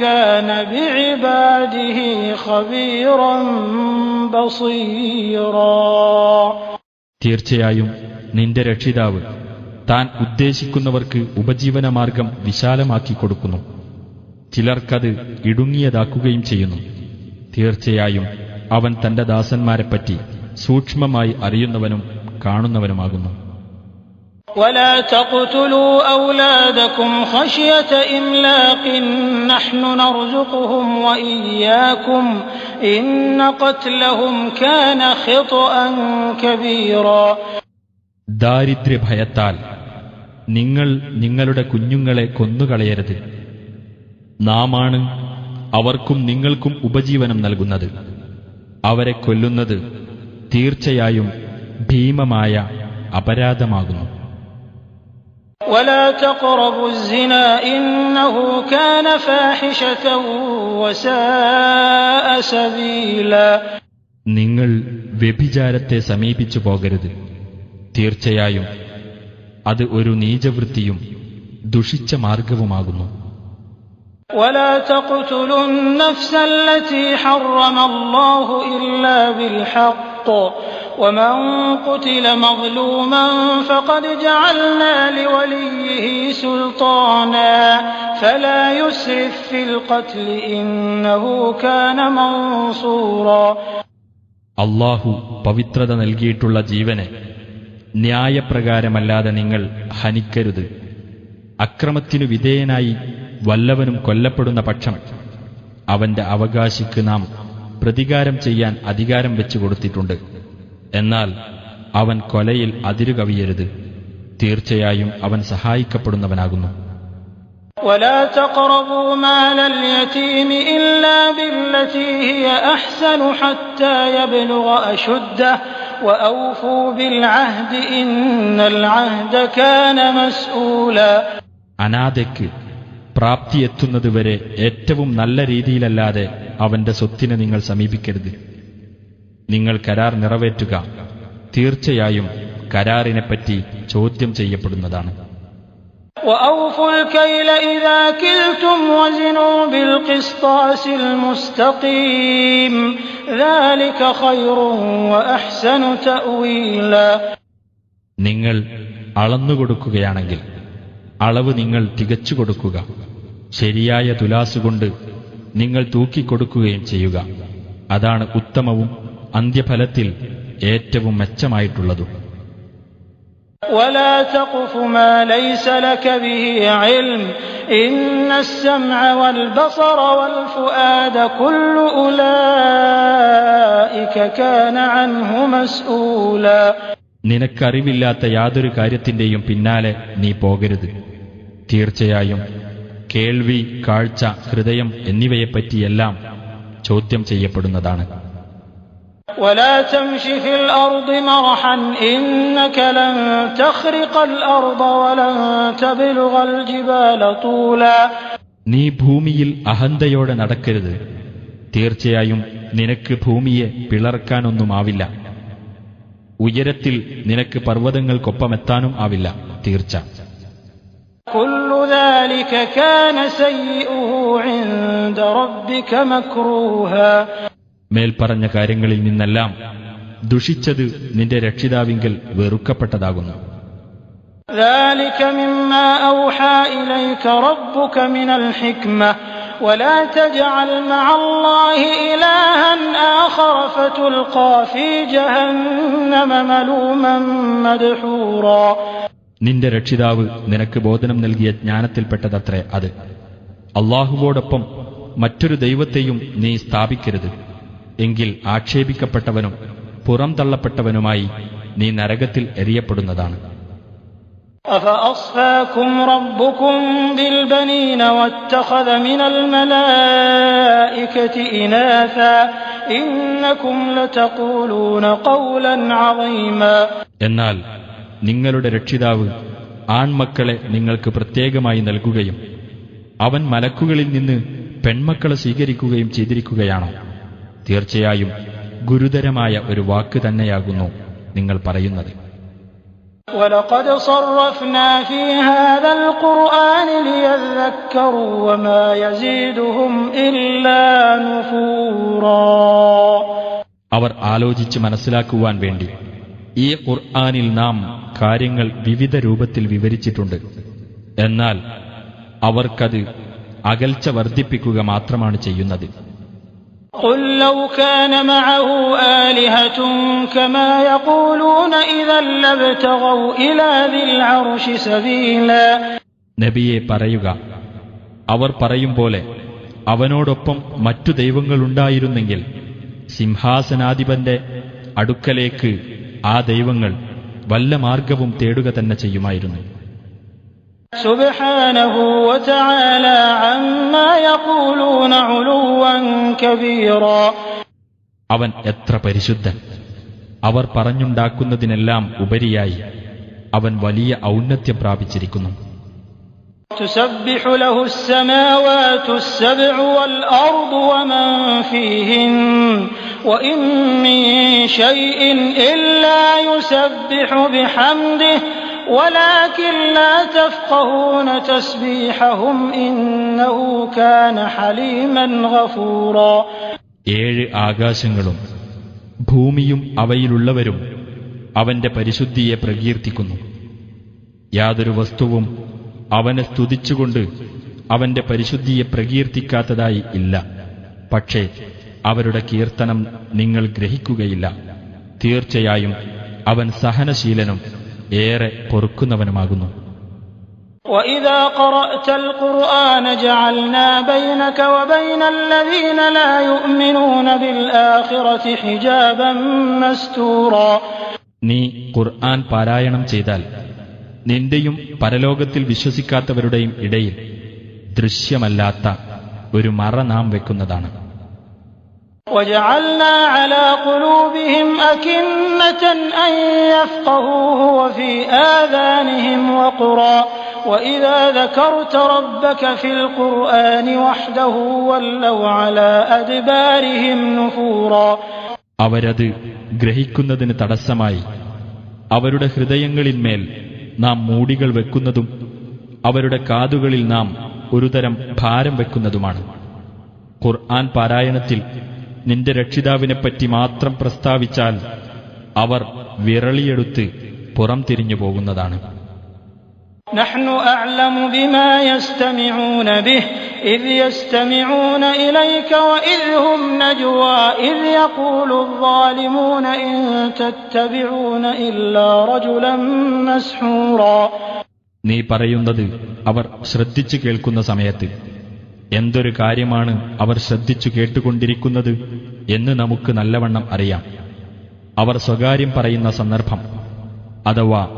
كان بعباده خبيرا بصيرا. തീർച്ചയായും നിന്റെ രക്ഷിതാവ് താൻ ഉദ്ദേശിക്കുന്നവർക്ക് ഉപജീവനമാർഗം വിശാലമാക്കി കൊടുക്കുന്നു. ചിലർക്കത് ഇടുങ്ങിയതാക്കുകയും ചെയ്യുന്നു. തീർച്ചയായും അവൻ തന്റെ ദാസന്മാരെപ്പറ്റി സൂക്ഷ്മമായി അറിയുന്നവനും കാണുന്നവനുമാകുന്നു. ولا تقتلوا أولادكم خشية إملاق نحن نرزقهم وإياكم إن قتلهم كان خطأ كبيرا. ദാരിദ്ര്യഭയത്താൽ നിങ്ങൾ നിങ്ങളുടെ കുഞ്ഞുങ്ങളെ കൊന്നുകളയരുത്. നാമാണ് അവർക്കും നിങ്ങൾക്കും ഉപജീവനം നൽകുന്നത്. അവരെ കൊല്ലുന്നത് തീർച്ചയായും ഭീമമായ അപരാധമാകുന്നു. ولا تقربوا الزنا إنه كان فاحشة وساء سبيلا. നിങ്ങൾ വ്യഭിചാരത്തെ സമീപിച്ചു പോകരുത്. തീർച്ചയായും അത് ഒരു നീചവൃത്തിയും ദുഷിച്ച മാർഗവുമാകുന്നു. ولا تقتلوا النفس التي حرم الله إلا بالحق ومن قتل مظلوما فقد جعلنا لوليه سلطانا فلا يسرف في القتل إنه كان منصورا. അല്ലാഹു പവിത്രത നൽകിയിട്ടുള്ള ജീവനെ ന്യായപ്രകാരമല്ലാതെ നിങ്ങൾ ഹനിക്കരുത്. അക്രമത്തിനു വിധേയനായി വല്ലവനും കൊല്ലപ്പെടുന്ന പക്ഷം അവന്റെ അവകാശിക്ക് നാം പ്രതികാരം ചെയ്യാൻ അധികാരം വെച്ചു കൊടുത്തിട്ടുണ്ട്. എന്നാൽ അവൻ കൊലയിൽ അതിരുകവിയരുത്. തീർച്ചയായും അവൻ സഹായിക്കപ്പെടുന്നവനാകുന്നു. ولا تقربوا مال اليتيم إلا بالتي هي أحسن حتى يبلغ أشده وأوفوا بالعهد إن العهد كان مسؤولا. അനാഥയ്ക്ക് പ്രാപ്തിയെത്തുന്നതുവരെ ഏറ്റവും നല്ല രീതിയിലല്ലാതെ അവന്റെ സ്വത്തിനെ നിങ്ങൾ സമീപിക്കരുത്. നിങ്ങൾ കരാർ നിറവേറ്റുക. തീർച്ചയായും കരാറിനെപ്പറ്റി ചോദ്യം ചെയ്യപ്പെടുന്നതാണ്. وأوفوا الكيل إذا كلتم وزنوا بالقسطاس المستقيم ذلك خير وأحسن تأويلا. നിങ്ങൾ അളന്നുകൊടുക്കുകയാണെങ്കിൽ അളവ് നിങ്ങൾ തികച്ചു കൊടുക്കുക. ശരിയായ തുലാസുകൊണ്ട് നിങ്ങൾ തൂക്കിക്കൊടുക്കുകയും ചെയ്യുക. അതാണ് ഉത്തമവും അന്ത്യഫലത്തിൽ ഏറ്റവും മെച്ചമായിട്ടുള്ളതും. ولا تقف ما ليس لك به علم إن السمع والبصر والفؤاد كل أولئك كان عنه مسؤولا. നിനക്കറിവില്ലാത്ത യാതൊരു കാര്യത്തിന്റെയും പിന്നാലെ നീ പോകരുത്. തീർച്ചയായും കേൾവി, കാഴ്ച, ഹൃദയം എന്നിവയെപ്പറ്റിയെല്ലാം ചോദ്യം ചെയ്യപ്പെടുന്നതാണ്. ولا تمش في الأرض مرحا إنك لن تخرق الأرض ولن تبلغ الجبال طولا. നീ ഭൂമിയിൽ അഹന്തയോടെ നടക്കരുത്. തീർച്ചയായും നിനക്ക് ഭൂമിയെ പിളർക്കാനൊന്നുമാവില്ല. ഉയരത്തിൽ നിനക്ക് പർവ്വതങ്ങൾക്കൊപ്പമെത്താനും ആവില്ല. തീർച്ച. كل ذلك كان سيئه عند ربك مكروها. മേൽപ്പറഞ്ഞ കാര്യങ്ങളിൽ നിന്നെല്ലാം ദുഷിച്ചത് നിന്റെ രക്ഷിതാവിങ്കൽ വെറുക്കപ്പെട്ടതാകുന്നു. ذلك مما أوحى إليك ربك من الحكمة ولا تجعل مع الله إلها آخر فتلقى في جهنم ملوما مدحورا. നിന്റെ രക്ഷിതാവ് നിനക്ക് ബോധനം നൽകിയ ജ്ഞാനത്തിൽപ്പെട്ടതത്രേ അത്. അല്ലാഹുവോടൊപ്പം മറ്റൊരു ദൈവത്തെയും നീ സ്ഥാപിക്കരുത്. എങ്കിൽ ആക്ഷേപിക്കപ്പെട്ടവനും പുറംതള്ളപ്പെട്ടവനുമായി നീ നരകത്തിൽ എറിയപ്പെടുന്നതാണ്. أفأصفاكم ربكم بالبنين واتخذ من الملائكة إناثا إنكم لتقولون قولا عظيما. എന്നാൽ നിങ്ങളുടെ രക്ഷിതാവ് ആൺമക്കളെ നിങ്ങൾക്ക് പ്രത്യേകമായി നൽകുകയും അവൻ മലക്കുകളിൽ നിന്ന് പെൺമക്കളെ സ്വീകരിക്കുകയും ചെയ്തിരിക്കുകയാണോ? തീർച്ചയായും ഗുരുതരമായ ഒരു വാക്ക് തന്നെയാകുന്നു നിങ്ങൾ പറയുന്നത്. وَلَقَدْ صَرَّفْنَا فِي هَذَا الْقُرْآنِ لِيَذَّكَّرُوا وَمَا يَزِيدُهُمْ إِلَّا نُفُورًا. അവർ ആലോചിച്ച് മനസ്സിലാക്കുവാൻ വേണ്ടി ഈ ഖുർആനിൽ നാം കാര്യങ്ങൾ വിവിധ രൂപത്തിൽ വിവരിച്ചിട്ടുണ്ട്. എന്നാൽ അവർക്കത് അകൽച്ച വർദ്ധിപ്പിക്കുക മാത്രമാണ് ചെയ്യുന്നത്. قُلْ لَوْ كَانَ مَعَهُ آلِهَةٌ كَمَا يَقُولُونَ إِذًا لَّابْتَغَوْا إِلَى ذِي الْعَرْشِ سَبِيلًا. നബിയെ പറയുക, അവർ പറയും പോലെ അവനോടൊപ്പം മറ്റു ദൈവങ്ങളുണ്ടായിരുന്നെങ്കിൽ സിംഹാസനാധിപന്റെ അടുക്കലേക്ക് ആ ദൈവങ്ങൾ വല്ല മാർഗവും തേടുക തന്നെ ചെയ്യുമായിരുന്നു. سبحانه وتعالى عما يقولون علوا كبيرا. അവൻ എത്ര പരിശുദ്ധൻ! അവർ പറഞ്ഞുണ്ടാക്കുന്നതിനെല്ലാം ഉപരിയായി അവൻ വലിയ ഔന്നത്യം പ്രാപിച്ചിരിക്കുന്നു. تسبح له السماوات السبع والأرض ومن فيهن وإن من شيء إلا يسبح بحمده ولكن لا تفقهون تسبيحهم إنه كان حليما غفورا. 7 ആകാശങ്ങളും ഭൂമിയും അവയിലുള്ളവരും അവന്റെ പരിശുദ്ധിയെ പ്രകീർത്തിക്കുന്നു. യാതൊരു വസ്തുവും അവനെ സ്തുതിച്ചുകൊണ്ട് അവന്റെ പരിശുദ്ധിയെ പ്രകീർത്തിക്കാത്തതായി ഇല്ല. പക്ഷേ അവരുടെ കീർത്തനം നിങ്ങൾ ഗ്രഹിക്കുകയില്ല. തീർച്ചയായും അവൻ സഹനശീലനും ഏറെ പൊറുക്കുന്നവനുമാകുന്നു. وَإِذَا قَرَأْتَ الْقُرْآنَ جَعَلْنَا بَيْنَكَ وَبَيْنَ الَّذِينَ لَا يُؤْمِنُونَ بِالْآخِرَةِ حِجَابًا مَسْتُورًا. നീ ഖുർആൻ പാരായണം ചെയ്താൽ നിന്റെയും പരലോകത്തിൽ വിശ്വസിക്കാത്തവരുടെയും ഇടയിൽ ദൃശ്യമല്ലാത്ത ഒരു മറ നാം വെക്കുന്നതാണ്. وَجَعَلْنَا عَلَى قُلُوبِهِمْ أَكِنَّةً أَن يَفْقَهُوهُ وَفِي آذَانِهِمْ وَقْرًا وَإِذَا ذَكَرْتَ رَبَّكَ فِي الْقُرْآنِ وَحْدَهُ وَلَّوْا عَلَى أَدْبَارِهِمْ نُفُورًا. അവരത് ഗ്രഹിക്കുന്നതിന് തടസ്സമായി അവരുടെ ഹൃദയങ്ങളിന്മേൽ നാം മൂടികൾ വെക്കുന്നതും അവരുടെ കാതുകളിൽ നാം ഒരുതരം ഭാരം വെക്കുന്നതുമാണ്. ഖുർആൻ പാരായണത്തിൽ നിന്റെ രക്ഷിതാവിനെപ്പറ്റി മാത്രം പ്രസ്താവിച്ചാൽ അവർ വിരളിയെടുത്ത് പുറം തിരിഞ്ഞു പോകുന്നതാണ്. نحن أعلم بما يستمعون به إذ يستمعون إليك وإذ هم نجوى إذ يقول الظالمون إن تتبعون إلا رجلا مسحورا. നീ പറയുന്നത് അവർ ശ്രദ്ധിച്ചു കേൾക്കുന്ന സമയത്ത് എന്തൊരു കാര്യമാണ് അവർ ശ്രദ്ധിച്ചു കേട്ടുകൊണ്ടിരിക്കുന്നത് എന്ന് നമുക്ക് നല്ലവണ്ണം അറിയാം. അവർ സ്വകാര്യം പറയുന്ന സന്ദർഭം അഥവാ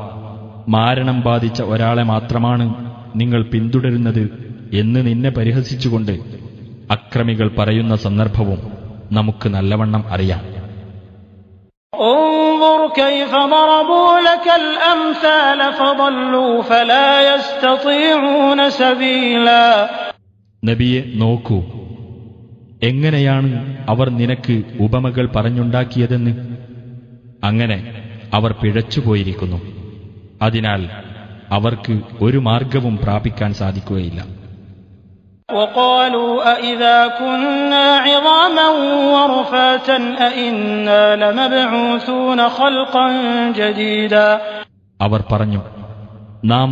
മാരണം ബാധിച്ച ഒരാളെ മാത്രമാണ് നിങ്ങൾ പിന്തുടരുന്നത് എന്ന് നിന്നെ പരിഹസിച്ചുകൊണ്ട് അക്രമികൾ പറയുന്ന സന്ദർഭവും നമുക്ക് നല്ലവണ്ണം അറിയാം. انظر كيف ضربوا لك الأمثال فضلوا فلا يستطيعون سبيلا. നബിയെ നോക്കൂ, എങ്ങനെയാണ് അവർ നിനക്ക് ഉപമകൾ പറഞ്ഞുണ്ടാക്കിയതെന്ന്. അങ്ങനെ അവർ പിഴച്ചുപോയിരിക്കുന്നു. അതിനാൽ അവർക്ക് ഒരു മാർഗവും പ്രാപിക്കാൻ സാധിക്കുകയില്ല. وقالوا أإذا كنا عظاما ورفاتا أإنا لمبعوثون خلقا جديدا. അവർ പറഞ്ഞു, നാം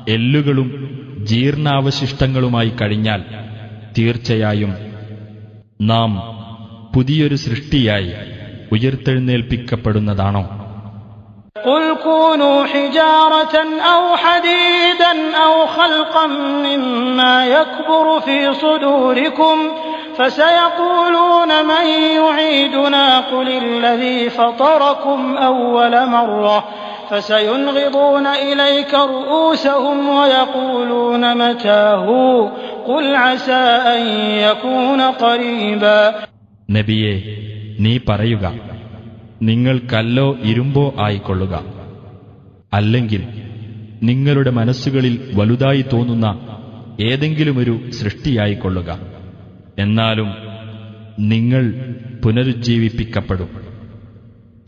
എല്ലുകളും ജീർണാവശിഷ്ടങ്ങളുമായി കഴിഞ്ഞാൽ തീർച്ചയായും നാം പുതിയൊരു സൃഷ്ടിയായി ഉയർത്തെഴുന്നേൽപ്പിക്കപ്പെടുന്നതാണോ? قل كونوا حجارة أو حديدا أو خلقا مما يكبر في صدوركم فسيقولون من يعيدنا قل الذي فطركم أول مرة فسينغضون إليك رؤوسهم ويقولون متى هو قل عسى أن يكون قريبا. നബിയെ, നീ പറയുക, നിങ്ങൾ കല്ലോ ഇരുമ്പോ ആയിക്കൊള്ളുക, അല്ലെങ്കിൽ നിങ്ങളുടെ മനസ്സുകളിൽ വലുതായി തോന്നുന്ന ഏതെങ്കിലുമൊരു സൃഷ്ടിയായിക്കൊള്ളുക. എന്നാലും നിങ്ങൾ പുനരുജ്ജീവിപ്പിക്കപ്പെടും.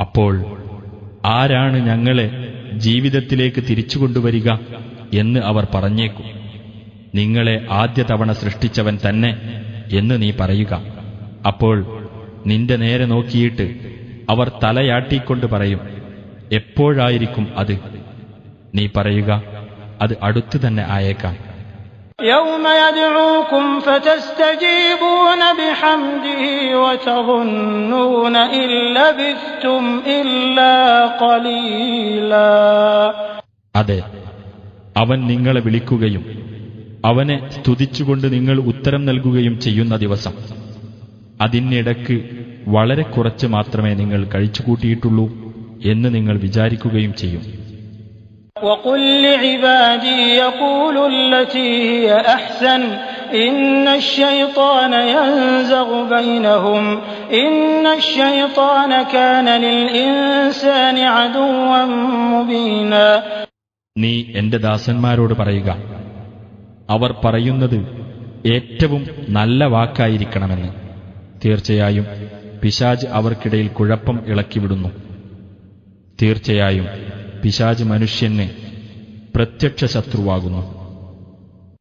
അപ്പോൾ ആരാണ് ഞങ്ങളെ ജീവിതത്തിലേക്ക് തിരിച്ചുകൊണ്ടുവരിക എന്ന് അവർ പറഞ്ഞേക്കും. നിങ്ങളെ ആദ്യ തവണ സൃഷ്ടിച്ചവൻ തന്നെ എന്ന് നീ പറയുക. അപ്പോൾ നിന്റെ നേരെ നോക്കിയിട്ട് അവർ തലയാട്ടിക്കൊണ്ട് പറയും, എപ്പോഴായിരിക്കും അത്? നീ പറയുക, അത് അടുത്തു തന്നെ ആയേക്കാം. يوم يدعوكم فتستجيبون بحمده وتظنون إن لبثتم إلا قليلا. അതെ, അവൻ നിങ്ങളെ വിളിക്കുകയും അവനെ സ്തുതിച്ചുകൊണ്ട് നിങ്ങൾ ഉത്തരം നൽകുകയും ചെയ്യുന്ന ദിവസം. അതിനിടക്ക് വളരെ കുറച്ച് മാത്രമേ നിങ്ങൾ കഴിച്ചുകൂട്ടിയിട്ടുള്ളൂ എന്ന് നിങ്ങൾ വിചാരിക്കുകയും ചെയ്യും. وقل لعبادي يقولوا التي هي أحسن إن الشيطان ينزغ بينهم إن الشيطان كان للإنسان عدوا مبينا. നീ എന്റെ ദാസന്മാരോട് പറയുക, അവർ പറയുന്നത് ഏറ്റവും നല്ല വാക്കായിരിക്കണമെന്ന്. തീർച്ചയായും പിശാച് അവർക്കിടയിൽ കുഴപ്പം ഇളക്കിവിടുന്നു. തീർച്ചയായും പിശാച് മനുഷ്യന് പ്രത്യക്ഷ ശത്രുവാകുന്നു.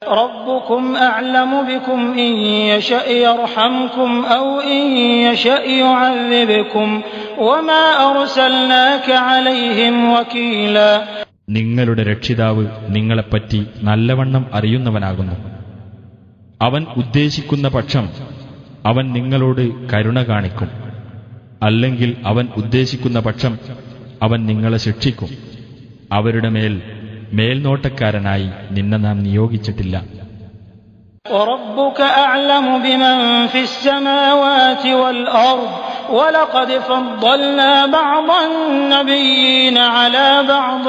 ربكم أعلم بكم إن يشأ يرحمكم أو إن يشأ يعذبكم وما أرسلناك عليهم وكيلا. നിങ്ങളുടെ രക്ഷിതാവ് നിങ്ങളെപ്പറ്റി നല്ലവണ്ണം അറിയുന്നവനാകുന്നു. അവൻ ഉദ്ദേശിക്കുന്ന പക്ഷം അവൻ നിങ്ങളോട് കരുണ കാണിക്കും. അല്ലെങ്കിൽ അവൻ ഉദ്ദേശിക്കുന്ന പക്ഷം അവൻ നിങ്ങളെ ശിക്ഷിക്കും. അവരുടെ മേൽനോട്ടക്കാരനായി നിന്നെ നാം നിയോഗിച്ചിട്ടില്ല. وَرَبُّكَ أَعْلَمُ بِمَنْ فِي السَّمَاوَاتِ وَالْأَرْضِ وَلَقَدْ فَضَّلْنَا بَعْضَ النَّبِيِّينَ عَلَى بَعْضٍ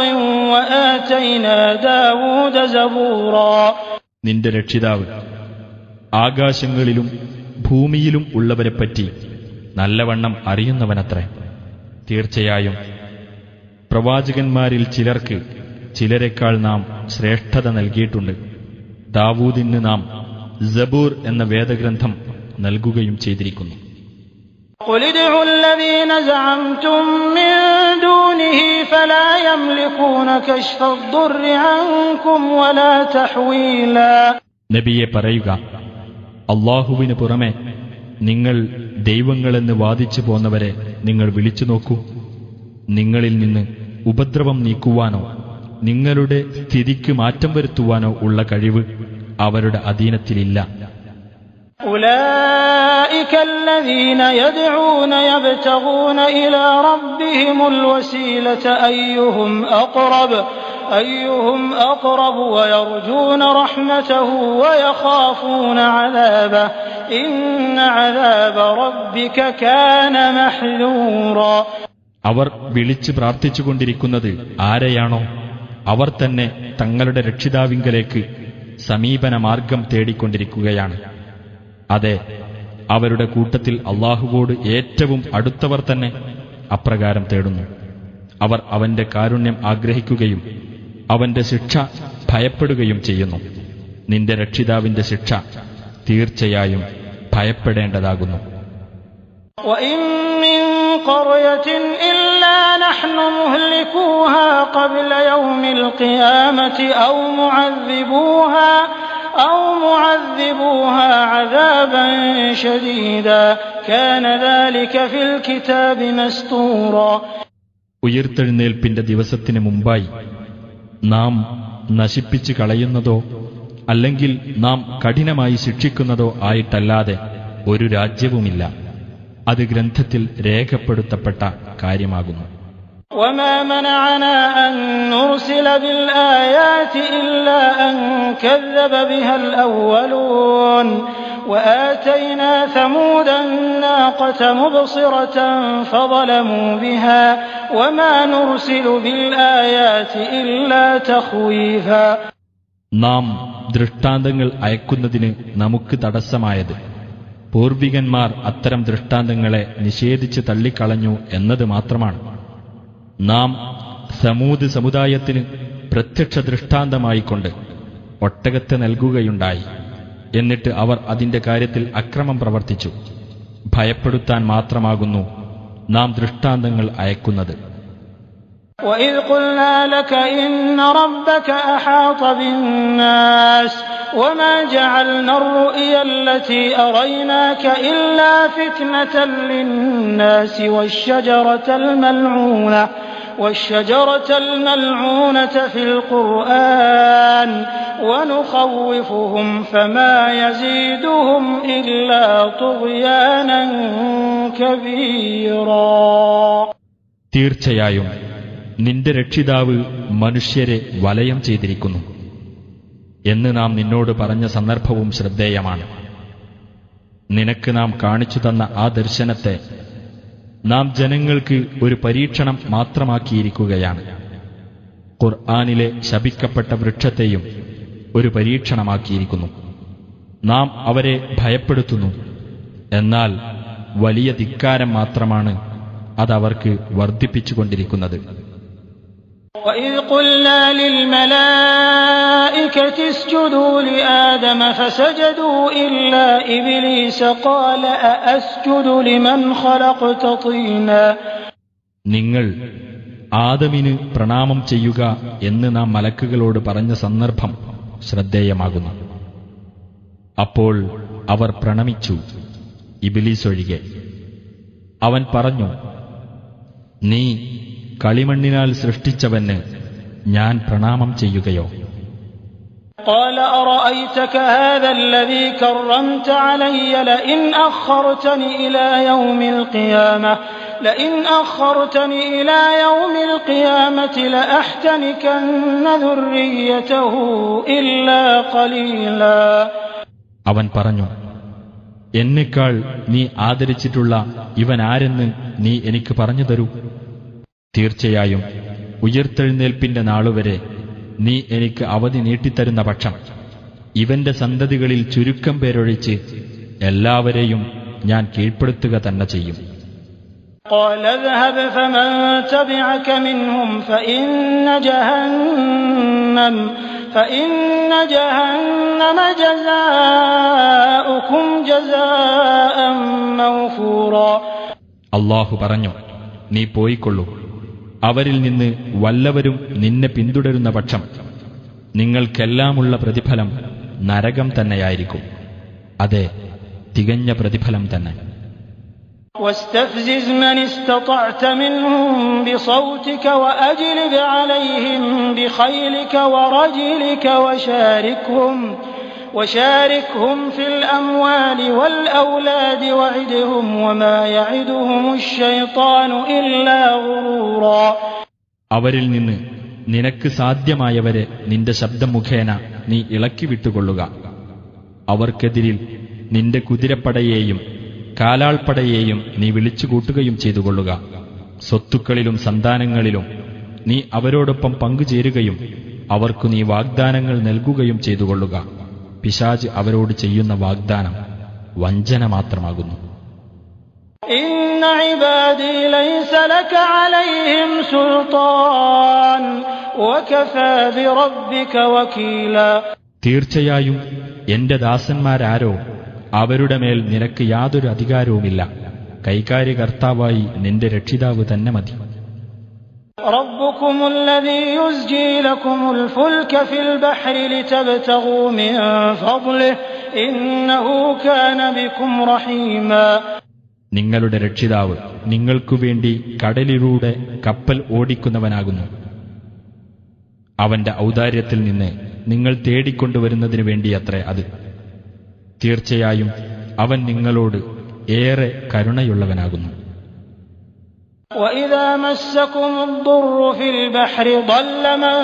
وَآتَيْنَا دَاوُودَ زَبُورًا. നിന്റെ രക്ഷിതാവ് ആകാശങ്ങളിലും ഭൂമിയിലും ഉള്ളവരെപ്പറ്റി നല്ലവണ്ണം അറിയുന്നവനത്രേ. തീർച്ചയായും പ്രവാചകന്മാരിൽ ചിലർക്ക് ചിലരെക്കാൾ നാം ശ്രേഷ്ഠത നൽകിയിട്ടുണ്ട്. ദാവൂദിന് നാം സബൂർ എന്ന വേദഗ്രന്ഥം നൽകുകയും ചെയ്തിരിക്കുന്നു. قُلِ ادْعُوا الَّذِينَ زَعَمْتُم مِّن دُونِهِ فَلَا يَمْلِكُونَ كَشْفَ الضُّرِّ عَنكُمْ وَلَا تَحْوِيلًا. നബിയെ പറയുക, അല്ലാഹുവിന് പുറമെ നിങ്ങൾ ദൈവങ്ങളെന്ന് വാദിച്ചു പോന്നവരെ നിങ്ങൾ വിളിച്ചു നോക്കൂ. നിങ്ങളിൽ നിന്ന് ഉപദ്രവം നീക്കുവാനോ നിങ്ങളുടെ സ്ഥിതിക്ക് മാറ്റം വരുത്തുവാനോ ഉള്ള കഴിവ് അവരുടെ അധീനത്തിലില്ല. أولئك الذين يدعون يبتغون إلى ربهم الوسيلة أيهم أقرب ويرجون رحمته ويخافون عذابه إن عذاب ربك كان محذورا. അവർ വിളിച്ച് പ്രാർത്ഥിച്ചുകൊണ്ടിരിക്കുന്നത് ആരെയാണോ അവർ തന്നെ തങ്ങളുടെ രക്ഷിതാവിങ്കലേക്ക് സമീപന മാർഗം തേടിക്കൊണ്ടിരിക്കുകയാണ്. അതെ, അവരുടെ കൂട്ടത്തിൽ അള്ളാഹുവോട് ഏറ്റവും അടുത്തവർ തന്നെ അപ്രകാരം തേടുന്നു. അവർ അവന്റെ കാരുണ്യം ആഗ്രഹിക്കുകയും അവന്റെ ശിക്ഷ ഭയപ്പെടുകയും ചെയ്യുന്നു. നിന്റെ രക്ഷിതാവിന്റെ ശിക്ഷ തീർച്ചയായും ഭയപ്പെടേണ്ടതാകുന്നു. وَإِن مِّن قَرْيَةٍ إِلَّا نَحْنُ مُهْلِكُوهَا قَبْلَ يَوْمِ الْقِيَامَةِ أَوْ مُعَذِّبُوهَا عَذَابًا شَدِيدًا كَانَ ذَلِكَ فِي الْكِتَابِ مَسْطُورًا. ഉയിർത്തെഴുന്നേൽപ്പിന്റെ ദിവസത്തിന് മുമ്പായി നാം നശിപ്പിച്ചു കളയുന്നതോ അല്ലെങ്കിൽ നാം കഠിനമായി ശിക്ഷിക്കുന്നതോ ആയിട്ടല്ലാതെ ഒരു രാജ്യവുമില്ല. അത് ഗ്രന്ഥത്തിൽ രേഖപ്പെടുത്തപ്പെട്ട കാര്യമാകുന്നു. وَمَا مَنَعَنَا أَن نُّرْسِلَ بِالْآيَاتِ إِلَّا أَن كَذَّبَ بِهَا الْأَوَّلُونَ وَآتَيْنَا ثَمُودَ النَّاقَةَ مُبْصِرَةً فَظَلَمُوا بِهَا وَمَا نُرْسِلُ بِالْآيَاتِ إِلَّا تَخْوِيفًا. നാം ദൃഷ്ടാന്തങ്ങൾ അയക്കുന്നതിന് നമുക്ക് തടസ്സമായത് പൂർവികന്മാർ അത്തരം ദൃഷ്ടാന്തങ്ങളെ നിഷേധിച്ച് തള്ളിക്കളഞ്ഞു എന്നത് മാത്രമാണ്. നാം സമൂദ് സമുദായത്തിന് പ്രത്യക്ഷ ദൃഷ്ടാന്തമായിക്കൊണ്ട് ഒട്ടകത്തെ നൽകുകയുണ്ടായി. എന്നിട്ട് അവർ അതിന്റെ കാര്യത്തിൽ അക്രമം പ്രവർത്തിച്ചു. ഭയപ്പെടുത്താൻ മാത്രമാകുന്നു നാം ദൃഷ്ടാന്തങ്ങൾ അയക്കുന്നത്. وَإِذْ قُلْنَا لَكَ إِنَّ رَبَّكَ أَحَاطَ بِالنَّاسِ وَمَا جَعَلْنَا الرُّؤْيَا الَّتِي أَرَيْنَاكَ إِلَّا فِتْنَةً لِلنَّاسِ وَالشَّجَرَةَ الْمَلْعُونَةَ فِي الْقُرْآنِ وَنُخَوِّفُهُمْ فَمَا يَزِيدُهُمْ إِلَّا طُغْيَانًا كَبِيرًا. തീർച്ചയായും നിന്റെ രക്ഷിതാവ് മനുഷ്യരെ വലയം ചെയ്തിരിക്കുന്നു എന്ന് നാം നിന്നോട് പറഞ്ഞ സന്ദർഭവും ശ്രദ്ധേയമാണ്. നിനക്ക് നാം കാണിച്ചു തന്ന ആ ദർശനത്തെ നാം ജനങ്ങൾക്ക് ഒരു പരീക്ഷണം മാത്രമാക്കിയിരിക്കുകയാണ്. ഖുർആനിലെ ശപിക്കപ്പെട്ട വൃക്ഷത്തെയും ഒരു പരീക്ഷണമാക്കിയിരിക്കുന്നു. നാം അവരെ ഭയപ്പെടുത്തുന്നു, എന്നാൽ വലിയ ധിക്കാരം മാത്രമാണ് അതവർക്ക് വർദ്ധിപ്പിച്ചുകൊണ്ടിരിക്കുന്നത്. وَإِذْ قُلْنَا لِلْمَلَائِكَةِ اسْجُدُوا لِآدَمَ فَسَجَدُوا إِلَّا إِبْلِيسَ قَالَ أَأَسْجُدُ لِمَنْ خَلَقْتَ طِينًا. നിങ്ങൾ ആദമിന് പ്രണാമം ചെയ്യുക എന്ന് നാം മലക്കുകളോട് പറഞ്ഞ സന്ദർഭം ശ്രദ്ധേയമാകുന്നു. അപ്പോൾ അവർ പ്രണമിച്ചു, ഇബ്ലീസ് ഒഴികെ. അവൻ പറഞ്ഞു, നീ കളിമണ്ണിനാൽ സൃഷ്ടിച്ചവന് ഞാൻ പ്രണാമം ചെയ്യുകയോ? قال أرأيتك هذا الذي كرمت علي لئن أخرتني إلى يوم القيامة لأحتنكن ذريته إلا قليلا. അവൻ പറഞ്ഞു, എന്നെക്കാൾ നീ ആദരിച്ചിട്ടുള്ള ഇവൻ ആരെന്ന് നീ എനിക്ക് പറഞ്ഞു തരൂ. തീർച്ചയായും ഉയിർത്തെഴുന്നേൽപ്പിന്റെ നാളുവരെ നീ എനിക്ക് അവധി നീട്ടിത്തരുന്ന പക്ഷം ഇവന്റെ സന്തതികളിൽ ചുരുക്കം പേരൊഴിച്ച് എല്ലാവരെയും ഞാൻ കീഴ്പ്പെടുത്തുക തന്നെ ചെയ്യും. قال اذهب فمن تبعك منهم فإن جهنم جزاؤكم جزاء موفورا. അല്ലാഹു പറഞ്ഞു, നീ പോയിക്കൊള്ളൂ. അവരിൽ നിന്ന് വല്ലവരും നിന്നെ പിന്തുടരുന്ന പക്ഷം നിങ്ങൾക്കെല്ലാമുള്ള പ്രതിഫലം നരകം തന്നെയായിരിക്കും. അതെ, തികഞ്ഞ പ്രതിഫലം തന്നെ. واستفزز من استطعت منهم بصوتك وأجلب عليهم بخيلك ورجلك وشاركهم في الأموال والأولاد وعدهم وما يعدهم الشيطان إلا غرورا. അവരിൽ നിന്ന് നിനക്ക് സാധ്യമായവരെ നിന്റെ ശബ്ദം മുഖേന നീ ഇളക്കി വിട്ടുകൊള്ളുക. അവർക്കെതിരിൽ നിന്റെ കുതിരപ്പടയെയും കാലാൾപ്പടയെയും നീ വിളിച്ചുകൂട്ടുകയും ചെയ്തുകൊള്ളുക. സ്വത്തുക്കളിലും സന്താനങ്ങളിലും നീ അവരോടൊപ്പം പങ്കുചേരുകയും അവർക്കു നീ വാഗ്ദാനങ്ങൾ നൽകുകയും ചെയ്തുകൊള്ളുക. പിശാച് അവരോട് ചെയ്യുന്ന വാഗ്ദാനം വഞ്ചന മാത്രമാകുന്നു. إن عبادي ليس لك عليهم سلطان وكفى بربك وكيلا. തീർച്ചയായും എന്റെ ദാസന്മാരാരോ അവരുടെ മേൽ നിനക്ക് യാതൊരു അധികാരവുമില്ല. കൈകാര്യകർത്താവായി നിന്റെ രക്ഷിതാവ് തന്നെ മതി. ربكم الذي يزجي لكم الفلك في البحر لتبتغوا من فضله إنه كان بكم رحيما. നിങ്ങളുടെ രക്ഷിതാവ് നിങ്ങൾക്കുവേണ്ടി കടലിലൂടെ കപ്പൽ ഓടിക്കുന്നവനാകുന്നു. അവന്റെ ഔദാര്യത്തിൽ നിന്ന് നിങ്ങൾ തേടിക്കൊണ്ടുവരുന്നതിനു വേണ്ടിയത്രേ അത്. തീർച്ചയായും അവൻ നിങ്ങളോട് ഏറെ കരുണയുള്ളവനാകുന്നു. وَإِذَا مَسَّكُمُ الضُّرُّ فِي الْبَحْرِ ضَلَّ مَن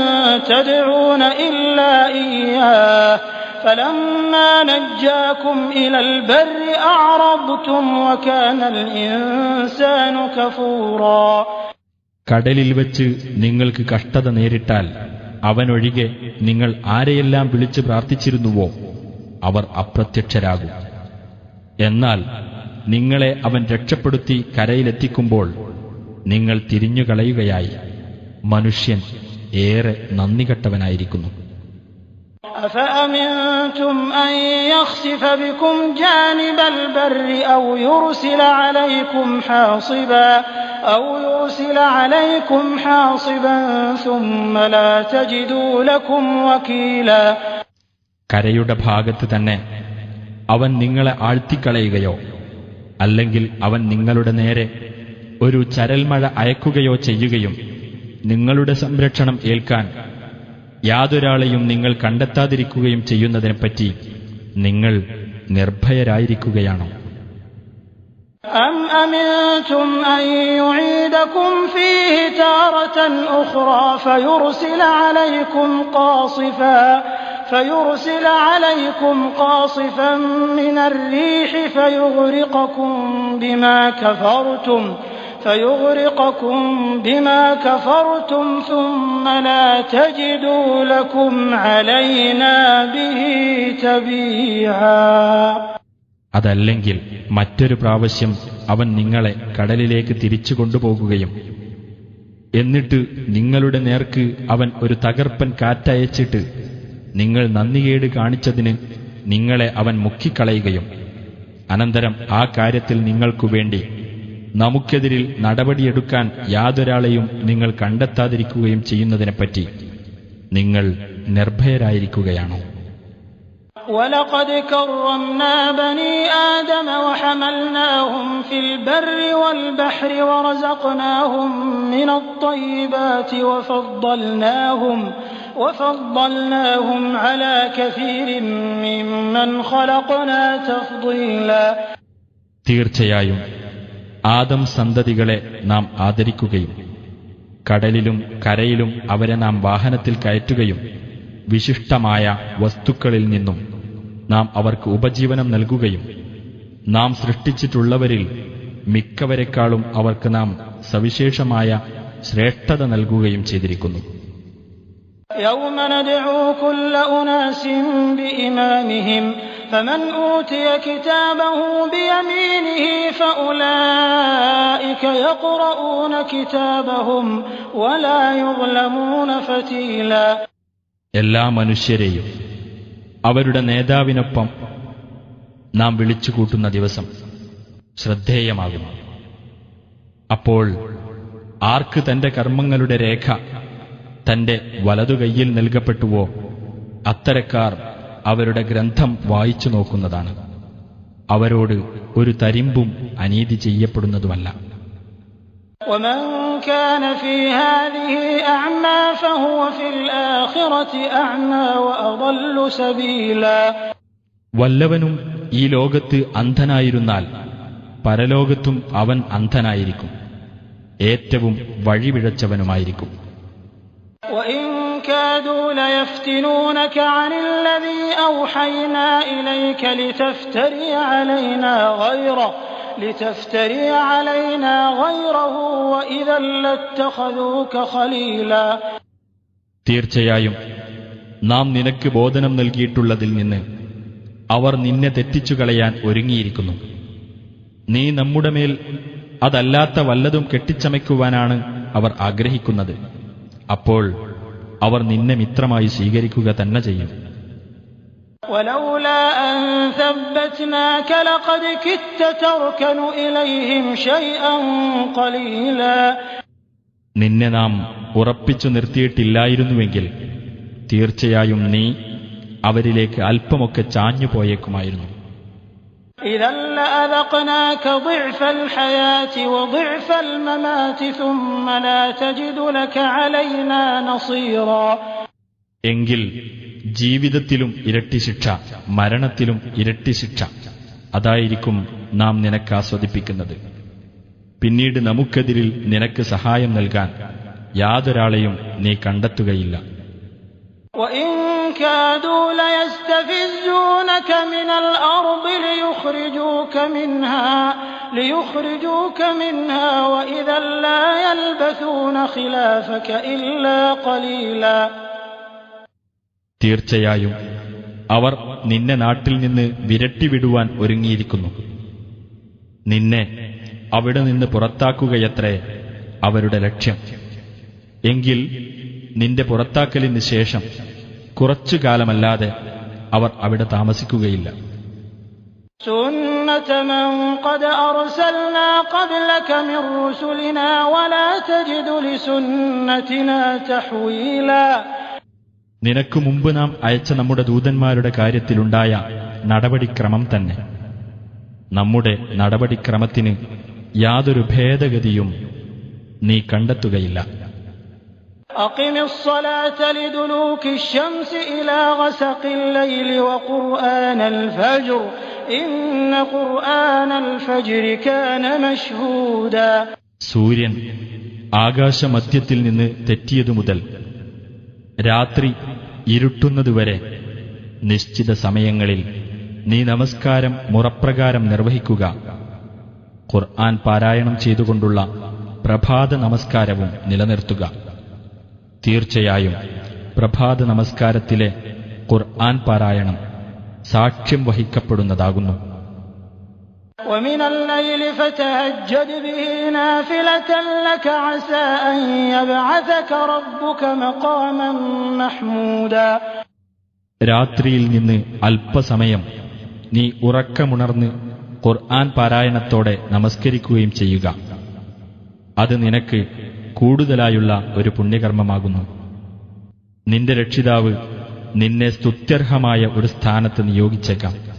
تَدْعُونَ إِلَّا إِيَّاهُ فَلَمَّا نَجَّاكُمْ إِلَى الْبَرِّ أَعْرَضْتُمْ وَكَانَ الْإِنسَانُ كَفُورًا. കടലിൽ വെച്ച് നിങ്ങൾക്ക് കഷ്ടത നേരിട്ടാൽ അവനൊഴികെ നിങ്ങൾ ആരെയെല്ലാം വിളിച്ച് പ്രാർത്ഥിച്ചിരുന്നുവോ അവർ അപ്രത്യക്ഷരാകും. എന്നാൽ നിങ്ങളെ അവൻ രക്ഷപ്പെടുത്തി കരയിലെത്തിക്കുമ്പോൾ നിങ്ങൾ തിരിഞ്ഞുകളയുകയായി. മനുഷ്യൻ ഏറെ നന്ദികെട്ടവനായിരിക്കുന്നു. أَفَأَمِنْتُمْ أَنْ يَخْسِفَ بِكُمْ جَانِبَ الْبَرِّ أَوْ يُرْسِلَ عَلَيْكُمْ حَاصِبًا ثُمَّ لَا تَجِدُوا لَكُمْ وَكِيلًا. കരയുടെ ഭാഗത്ത് തന്നെ അവൻ നിങ്ങളെ ആഴ്ത്തിക്കളയുകയോ അല്ലെങ്കിൽ അവൻ നിങ്ങളുടെ നേരെ ഒരു ചരൽമഴ അയക്കുകയോ ചെയ്യുകയും നിങ്ങളുടെ സംരക്ഷണം ഏൽക്കാൻ യാതൊരാളെയും നിങ്ങൾ കണ്ടെത്താതിരിക്കുകയും ചെയ്യുന്നതിനെപ്പറ്റി നിങ്ങൾ നിർഭയരായിരിക്കുകയാണോ? أَمْ أَمِنْتُمْ أَنْ يُعِيدَكُمْ فِيهِ تَارَةً أُخْرَى فيرسل عليكم قاصفا من الريح فيغرقكم بما كفرتم ثم لا تجدوا لكم علينا به تبيعا. അതല്ലെങ്കിൽ മറ്റൊരു പ്രാവശ്യം അവൻ നിങ്ങളെ കടലിലേക്ക് തിരിച്ചു കൊണ്ടുപോകുകയും എന്നിട്ട് നിങ്ങളുടെ നേർക്ക് അവൻ ഒരു തകർപ്പൻ കാറ്റയച്ചിട്ട് നിങ്ങൾ നന്ദികേട് കാണിച്ചതിന് നിങ്ങളെ അവൻ മുക്കിക്കളയുകയും അനന്തരം ആ കാര്യത്തിൽ നിങ്ങൾക്കുവേണ്ടി നമുക്കെതിരിൽ നടപടിയെടുക്കാൻ യാതൊരാളെയും നിങ്ങൾ കണ്ടെത്താതിരിക്കുകയും ചെയ്യുന്നതിനെപ്പറ്റി നിങ്ങൾ നിർഭയരായിരിക്കുകയാണോ? وَلَقَدْ كَرَّمْنَا بَنِي آدَمَ وَحَمَلْنَاهُمْ فِي الْبَرِّ وَالْبَحْرِ وَرَزَقْنَاهُمْ مِنَ الطَّيِّبَاتِ وَفَضَّلْنَاهُمْ عَلَى كَثِيرٍ مِّمَّنْ خَلَقْنَا تَفْضِيلًا. തീർച്ചയായും ആദം സന്തതികളെ നാം ആദരിക്കുകയും കടലിലും കരയിലും അവരെ നാം വാഹനത്തിൽ കയറ്റുകയും വിശിഷ്ടമായ വസ്തുക്കളിൽ നിന്നും നാം അവർക്ക് ഉപജീവനം നൽകുകയും നാം സൃഷ്ടിച്ചിട്ടുള്ളവരിൽ മിക്കവരെക്കാളും അവർക്ക് നാം സവിശേഷമായ ശ്രേഷ്ഠത നൽകുകയും ചെയ്തിരിക്കുന്നു. يَوْمَ نَدْعُو كُلَّ أُنَاسٍ بِإِمَامِهِمْ فَمَنْ أُوتِيَ كِتَابَهُ بِيَمِينِهِ فَأُولَئِكَ يَقْرَؤُونَ كِتَابَهُمْ وَلَا يُظْلَمُونَ فَتِيلًا. എല്ലാ മനുഷ്യരെയും അവരുടെ നേതാവിനൊപ്പം നാം വിളിച്ചുകൂട്ടുന്ന ദിവസം ശ്രദ്ധേയമാകുന്നു. അപ്പോൾ ആർക്ക് തന്റെ കർമ്മങ്ങളുടെ രേഖ തന്റെ വലതുകൈയിൽ നൽകപ്പെട്ടുവോ അത്തരക്കാർ അവരുടെ ഗ്രന്ഥം വായിച്ചു നോക്കുന്നതാണ്. അവരോട് ഒരു തരിമ്പും അനീതി ചെയ്യപ്പെടുന്നതുമല്ല. وَمَنْ كَانَ فِي هَذِهِ أَعْمَى فَهُوَ فِي الْآخِرَةِ أَعْمَى وَأَضَلُّ سَبِيلًا. വല്ലവനും ഈ ലോകത്ത് അന്ധനായിരുന്നാൽ പരലോകത്തും അവൻ അന്ധനായിരിക്കും, ഏറ്റവും വഴിപിഴച്ചവനുമായിരിക്കും. وَإِنْ كَادُوا لَيَفْتِنُونَكَ عَنِ الَّذِي أَوْحَيْنَا إِلَيْكَ لِتَفْتَرِيَ عَلَيْنَا غَيْرَهُ وَإِذًا لَّاتَّخَذُوكَ خَلِيلًا. തീർച്ചയായും നാം നിനക്ക് ബോധനം നൽകിയിട്ടുള്ളതിൽ നിന്ന് അവർ നിന്നെ തെറ്റിച്ചുകളയാൻ ഒരുങ്ങിയിരിക്കുന്നു. നീ നമ്മുടെ മേൽ അതല്ലാത്ത വല്ലതും കെട്ടിച്ചമയ്ക്കുവാനാണ് അവർ ആഗ്രഹിക്കുന്നത്. അപ്പോൾ അവർ നിന്നെ മിത്രമായി സ്വീകരിക്കുക തന്നെ ചെയ്യും. ولولا أن ثبتناك لقد كدت تركن إليهم شيئا قليلا. നിന്നെ നാം ഉറപ്പിച്ചു നിർത്തിയിട്ടില്ലായിരുന്നുവെങ്കിൽ തീർച്ചയായും നീ അവരിലേക്ക് അല്പമൊക്കെ ചാഞ്ഞു പോയേക്കുമായിരുന്നു. إذا لأذقناك ضعف الحياة وضعف الممات ثم لا تجد لك علينا نصيرا. എങ്കിൽ ജീവിതത്തിലും ഇരട്ടി ശിക്ഷ, മരണത്തിലും ഇരട്ടി ശിക്ഷ അതായിരിക്കും നാം നിനക്ക് ആസ്വദിപ്പിക്കുന്നത്. പിന്നീട് നമുക്കെതിരിൽ നിനക്ക് സഹായം നൽകാൻ യാതൊരാളെയും നീ കണ്ടെത്തുകയില്ല. وإن كادوا ليستفزونك من الأرض ليخرجوك منها وإذا لا يلبثون خلافك إلا قليلا. തീർച്ചയായും അവർ നിന്നെ നാട്ടിൽ നിന്ന് വിരട്ടിവിടുവാൻ ഒരുങ്ങിയിരിക്കുന്നു. നിന്നെ അവിടെ നിന്ന് പുറത്താക്കുകയത്രേ അവരുടെ ലക്ഷ്യം. എങ്കിൽ നിന്റെ പുറത്താക്കലിന് ശേഷം കുറച്ചു കാലമല്ലാതെ അവർ അവിടെ താമസിക്കുകയില്ല. سُنَّةَ مَنْ قَدْ أَرْسَلْنَا قَبْلَكَ مِنْ رُسُلِنَا وَلَا تَجِدُ لِسُنَّتِنَا تَحْوِيلًا. നിനക്ക് മുമ്പ് നാം അയച്ച നമ്മുടെ ദൂതന്മാരുടെ കാര്യത്തിലുണ്ടായ നടപടിക്രമം തന്നെ. നമ്മുടെ നടപടിക്രമത്തിന് യാതൊരു ഭേദഗതിയും നീ കണ്ടെത്തുകയില്ല. أقم الصلاة لدلوك الشمس إلى غسق الليل وقرآن الفجر إن قرآن الفجر كان مشهودا. സൂര്യൻ ആകാശമധ്യത്തിൽ നിന്ന് തെറ്റിയതു മുതൽ രാത്രി ഇരുട്ടുന്നതുവരെ നിശ്ചിത സമയങ്ങളിൽ നീ നമസ്കാരം മുറപ്രകാരം നിർവഹിക്കുക. ഖുർആൻ പാരായണം ചെയ്തുകൊണ്ടുള്ള പ്രഭാത നമസ്കാരവും നിലനിർത്തുക. തീർച്ചയായും പ്രഭാത നമസ്കാരത്തിലെ ഖുർആൻ പാരായണം സാക്ഷ്യം വഹിക്കപ്പെടുന്നതാകുന്നു. ومن الليل فتهجد به نافلة لك عسى أن يبعثك ربك مقاما محمودا. രാത്രിയിൽ നിന്ന് അല്പസമയം നീ ഉറക്കമുണർന്ന് ഖുർആൻ പാരായണത്തോടെ നമസ്കരിക്കുകയും ചെയ്യുക. അത് നിനക്ക് കൂടുതലായുള്ള ഒരു പുണ്യകർമ്മമാകുന്നു. നിന്റെ രക്ഷിതാവ് നിന്നെ സ്തുത്യർഹമായ ഒരു സ്ഥാനത്ത് നിയോഗിച്ചേക്കാം.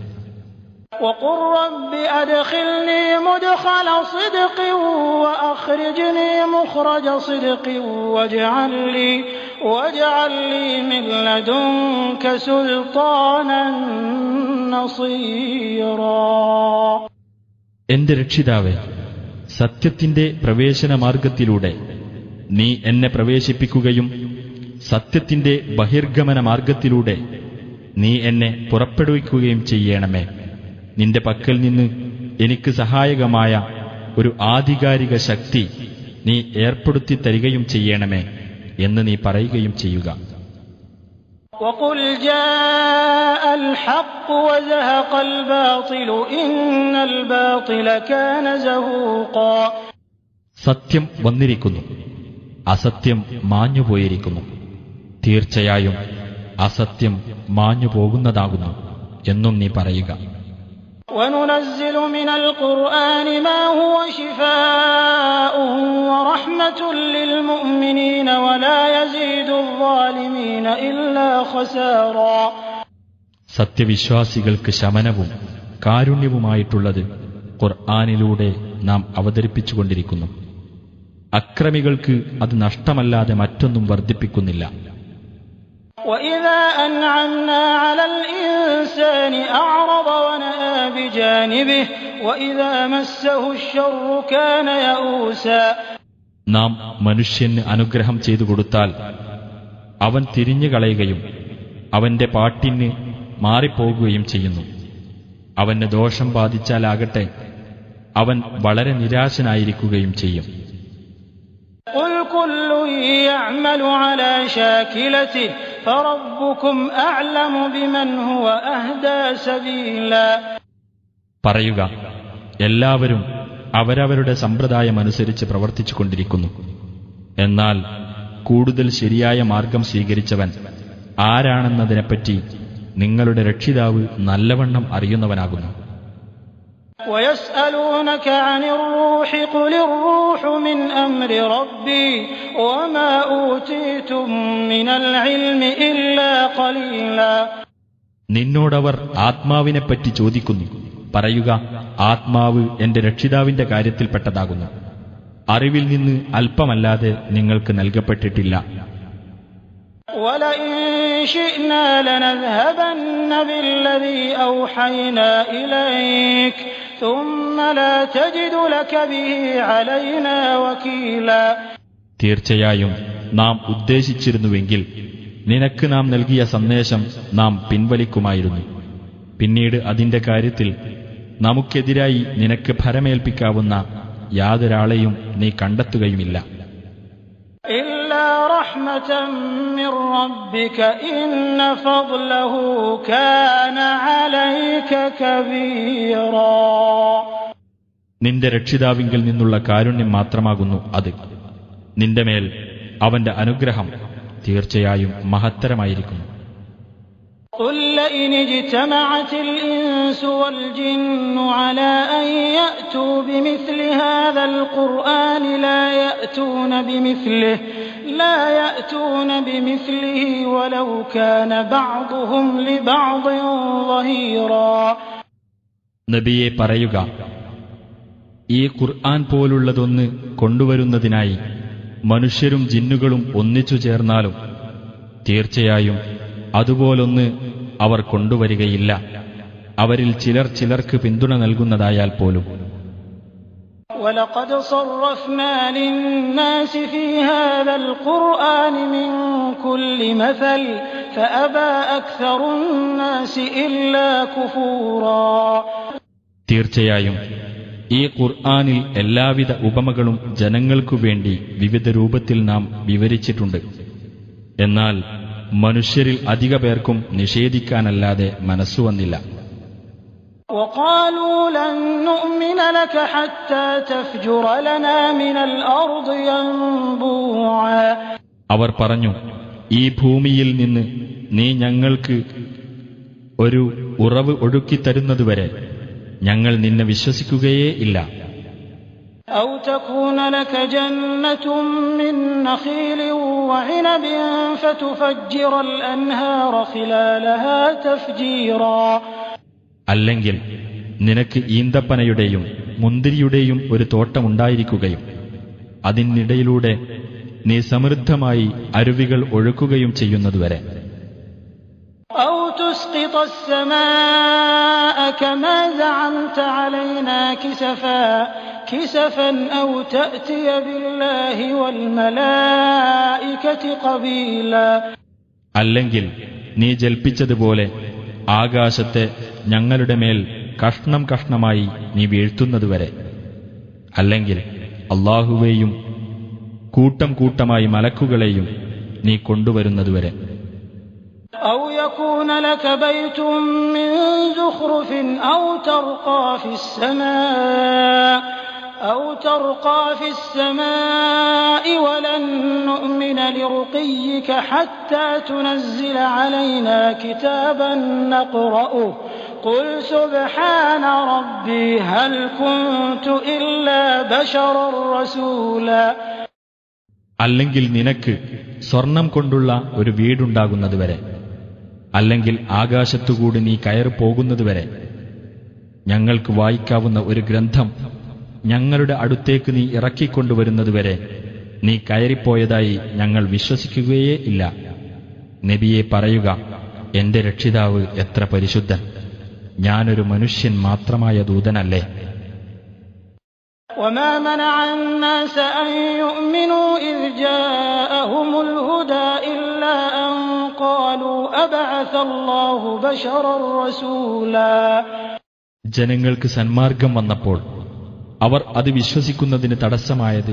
وقل رب أدخلني مدخل صدق وأخرجني مخرج صدق واجعل لي من لدنك سلطانا نصيرا. എന്റെ രക്ഷിതാവേ, സത്യത്തിന്റെ പ്രവേശന മാർഗത്തിലൂടെ നീ എന്നെ പ്രവേശിപ്പിക്കുകയും സത്യത്തിന്റെ ബഹിർഗമന മാർഗത്തിലൂടെ നീ എന്നെ പുറപ്പെടുവിക്കുകയും ചെയ്യണമേ. നിന്റെ പക്കൽ നിന്ന് എനിക്ക് സഹായകമായ ഒരു ആധികാരിക ശക്തി നീ ഏർപ്പെടുത്തി തരികയും ചെയ്യണമേ എന്ന് നീ പറയുകയും ചെയ്യുക. وقل جاء الحق وزهق الباطل إن الباطل كان زهوقا. സത്യം വന്നിരിക്കുന്നു, അസത്യം മാഞ്ഞുപോയിരിക്കുന്നു. തീർച്ചയായും അസത്യം മാഞ്ഞുപോകുന്നതാകുന്നു എന്നും നീ പറയുക. وننزل من القرآن ما هو شفاء ورحمة للمؤمنين ولا يزيد الظالمين إلا خسارا. സത്യവിശ്വാസികൾക്ക് ശമനവും കാരുണ്യവുമായിട്ടുള്ളത് ഖുർആനിലൂടെ നാം അവതരിപ്പിച്ചുകൊണ്ടിരിക്കുന്നു. അക്രമികൾക്ക് അത് നഷ്ടമല്ലാതെ മറ്റൊന്നും വർദ്ധിപ്പിക്കുന്നില്ല. وَإِذَا أَنْعَمْنَا عَلَى الْإِنسَانِ أَعْرَضَ وَنَأَىٰ بِجَانِبِهِ وَإِذَا مَسَّهُ الشَّرُّ كَانَ يَئُوسًا. നാം മനുഷ്യന് അനുഗ്രഹം ചെയ്തു കൊടുത്താൽ അവൻ തിരിഞ്ഞുകളയുകയും അവന്റെ പാട്ടിന് മാറിപ്പോകുകയും ചെയ്യുന്നു. അവന് ദോഷം ബാധിച്ചാലാകട്ടെ അവൻ വളരെ നിരാശനായിരിക്കുകയും ചെയ്യും. قُلْ كُلٌّ يَعْمَلُ عَلَى شَاكِلَتِهِ فَرَبُّكُمْ أَعْلَمُ بِمَنْ هُوَ أَهْدَىٰ سَبِيلًا. പറയുക, എല്ലാവരും അവരവരുടെ സമ്പ്രദായമനുസരിച്ച് പ്രവർത്തിച്ചുകൊണ്ടിരിക്കുന്നു. എന്നാൽ കൂടുതൽ ശരിയായ മാർഗം സ്വീകരിച്ചവൻ ആരാണെന്നതിനെപ്പറ്റി നിങ്ങളുടെ രക്ഷിതാവ് നല്ലവണ്ണം അറിയുന്നവനാകുന്നു. وَيَسْأَلُونَكَ عَنِ الرُّوحِ قُلِ الرُّوحُ مِنْ أَمْرِ رَبِّي وَمَا أُوتِيتُم مِّنَ الْعِلْمِ إِلَّا قَلِيلًا. നിന്നോടവർ ആത്മാവിനെപ്പറ്റി ചോദിക്കുന്നു. പറയുക, ആത്മാവ് എന്റെ രക്ഷിതാവിന്റെ കാര്യത്തിൽപ്പെട്ടതാകുന്നു. അറിവിൽ നിന്ന് അല്പമല്ലാതെ നിങ്ങൾക്ക് നൽകപ്പെട്ടിട്ടില്ല. وَلَئِن شِئْنَا لَنَذْهَبَنَّ بِالَّذِي أَوْحَيْنَا إِلَيْكَ ثُمَّ لَا تَجِدُ لَكَ بِهِ عَلَيْنَا وَكِيلًا. തീർച്ചയായും നാം ഉദ്ദേശിച്ചിരുന്നുവെങ്കിൽ നിനക്ക് നാം നൽകിയ സന്ദേശം നാം പിൻവലിക്കുമായിരുന്നു. പിന്നീട് അതിന്റെ കാര്യത്തിൽ നമുക്കെതിരായി നിനക്ക് ഭരമേൽപ്പിക്കാവുന്ന യാതൊരാളെയും നീ കണ്ടെത്തുകയുമില്ല. إِلَّا رَحْمَةً مِّن رَّبِّكَ إِنَّ فَضْلَهُ كَانَ عَلَيْكَ كَبِيرًا. നിന്റെ രക്ഷിതാവിങ്കിൽ നിന്നുള്ള കാരുണ്യം മാത്രമാകുന്നു അത്. നിന്റെ മേൽ അവന്റെ അനുഗ്രഹം തീർച്ചയായും മഹത്തരമായിരിക്കുന്നു. قُل لَّئِنِ اجْتَمَعَتِ الْإِنسُ وَالْجِنُّ عَلَىٰ أَن يَأْتُوا بِمِثْلِ هَٰذَا الْقُرْآنِ لَا يَأْتُونَ بِمِثْلِهِ وَلَوْ كَانَ بَعْضُهُمْ لِبَعْضٍ ظَهِيرًا. നബിയെ പറയുക, ഈ ഖുർആൻ പോലുള്ളതൊന്ന് കൊണ്ടുവരുന്നതിനായി മനുഷ്യരും ജിന്നുകളും ഒന്നിച്ചു ചേർന്നാലും തീർച്ചയായും അതുപോലൊന്ന് അവർ കൊണ്ടുവരികയില്ല, അവരിൽ ചിലർ ചിലർക്ക് പിന്തുണ നൽകുന്നതായാൽ പോലും. وَلَقَدْ صَرَّفْنَا لِلنَّاسِ فِي هَٰذَا الْقُرْآنِ مِن كُلِّ مَثَلٍ فَأَبَىٰ أَكْثَرُ النَّاسِ إِلَّا كُفُورًا. തീർച്ചയായും ഈ ഖുർആനിൽ എല്ലാവിധ ഉപമകളും ജനങ്ങൾക്കു വേണ്ടി വിവിധ രൂപത്തിൽ നാം വിവരിച്ചിട്ടുണ്ട്. എന്നാൽ മനുഷ്യരിൽ അധിക പേർക്കും നിഷേധിക്കാനല്ലാതെ മനസ്സുവന്നില്ല. وَقَالُوا لَن نُّؤْمِنَ لَكَ حَتَّىٰ تَفْجُرَ لَنَا مِنَ الْأَرْضِ يَنبُوعًا. അവർ പറഞ്ഞു, ഈ ഭൂമിയിൽ നിന്ന് നീ ഞങ്ങൾക്ക് ഒരു ഉറവ് ഒഴുക്കിത്തരുന്നതുവരെ ഞങ്ങൾ നിന്നെ വിശ്വസിക്കുകയേ ഇല്ല. أَوْ تَكُونَ لَكَ جَنَّةٌ مِّن نَّخِيلٍ وَعِنَبٍ فَتُفَجِّرَ الْأَنْهَارَ خِلَالَهَا تَفْجِيرًا. അല്ലെങ്കിൽ നിനക്ക് ഈന്തപ്പനയുടെയും മുന്തിരിയുടെയും ഒരു തോട്ടമുണ്ടായിരിക്കുകയും അതിനിടയിലൂടെ നീ സമൃദ്ധമായി അരുവികൾ ഒഴുക്കുകയും ചെയ്യുന്നതുവരെ. أَوْ تُسْقِطَ السَّمَاءَ كَمَا زَعَمْتَ عَلَيْنَا كِسَفًا أَوْ تَأْتِيَ بِاللَّهِ وَالْمَلَائِكَةِ قَبِيلًا. അല്ലെങ്കിൽ നീ ജൽപ്പിച്ചതുപോലെ ആകാശത്തെ ഞങ്ങളുടെ മേൽ കഷ്ണം കഷ്ണമായി നീ വീഴ്ത്തുന്നതുവരെ, അല്ലെങ്കിൽ അല്ലാഹുവേയും കൂട്ടം കൂട്ടമായി മലക്കുകളെയും നീ കൊണ്ടുവരുന്നതുവരെ. أَوْ يَكُونَ لَكَ بَيْتٌ مِّن زُخْرُفٍ أَوْ تَرْقَىٰ فِي السَّمَاءِ وَلَن نُّؤْمِنَ لِرُقِيِّكَ حَتَّىٰ تُنَزِّلَ عَلَيْنَا كِتَابًا نَّقْرَؤُهُ قُلْ سُبْحَانَ رَبِّي هَلْ كُنتُ إِلَّا بَشَرًا رَّسُولًا. അല്ലെങ്കിൽ നിനക്ക് സ്വർണം കൊണ്ടുള്ള ഒരു വീടുണ്ടാകുന്നതുവരെ, അല്ലെങ്കിൽ ആകാശത്തുകൂടി നീ കയറി പോകുന്നതുവരെ, ഞങ്ങൾക്ക് വായിക്കാവുന്ന ഒരു ഗ്രന്ഥം ഞങ്ങളുടെ അടുത്തേക്ക് നീ ഇറക്കിക്കൊണ്ടുവരുന്നതുവരെ നീ കയറിപ്പോയതായി ഞങ്ങൾ വിശ്വസിക്കുകയേ ഇല്ല. നബിയെ പറയുക, എന്റെ രക്ഷിതാവ് എത്ര പരിശുദ്ധൻ, ഞാനൊരു മനുഷ്യൻ മാത്രമായ ദൂതനല്ലേ. وَمَا مَنَعَ النَّاسَ أَن يُؤْمِنُوا إِذْ جَاءَهُمُ الْهُدَىٰ إِلَّا أَن قَالُوا أَبَعَثَ اللَّهُ بَشَرًا رَّسُولًا. ജനങ്ങൾക്ക് സന്മാർഗം വന്നപ്പോൾ അവർ അത് വിശ്വസിക്കുന്നതിന് തടസ്സമായത്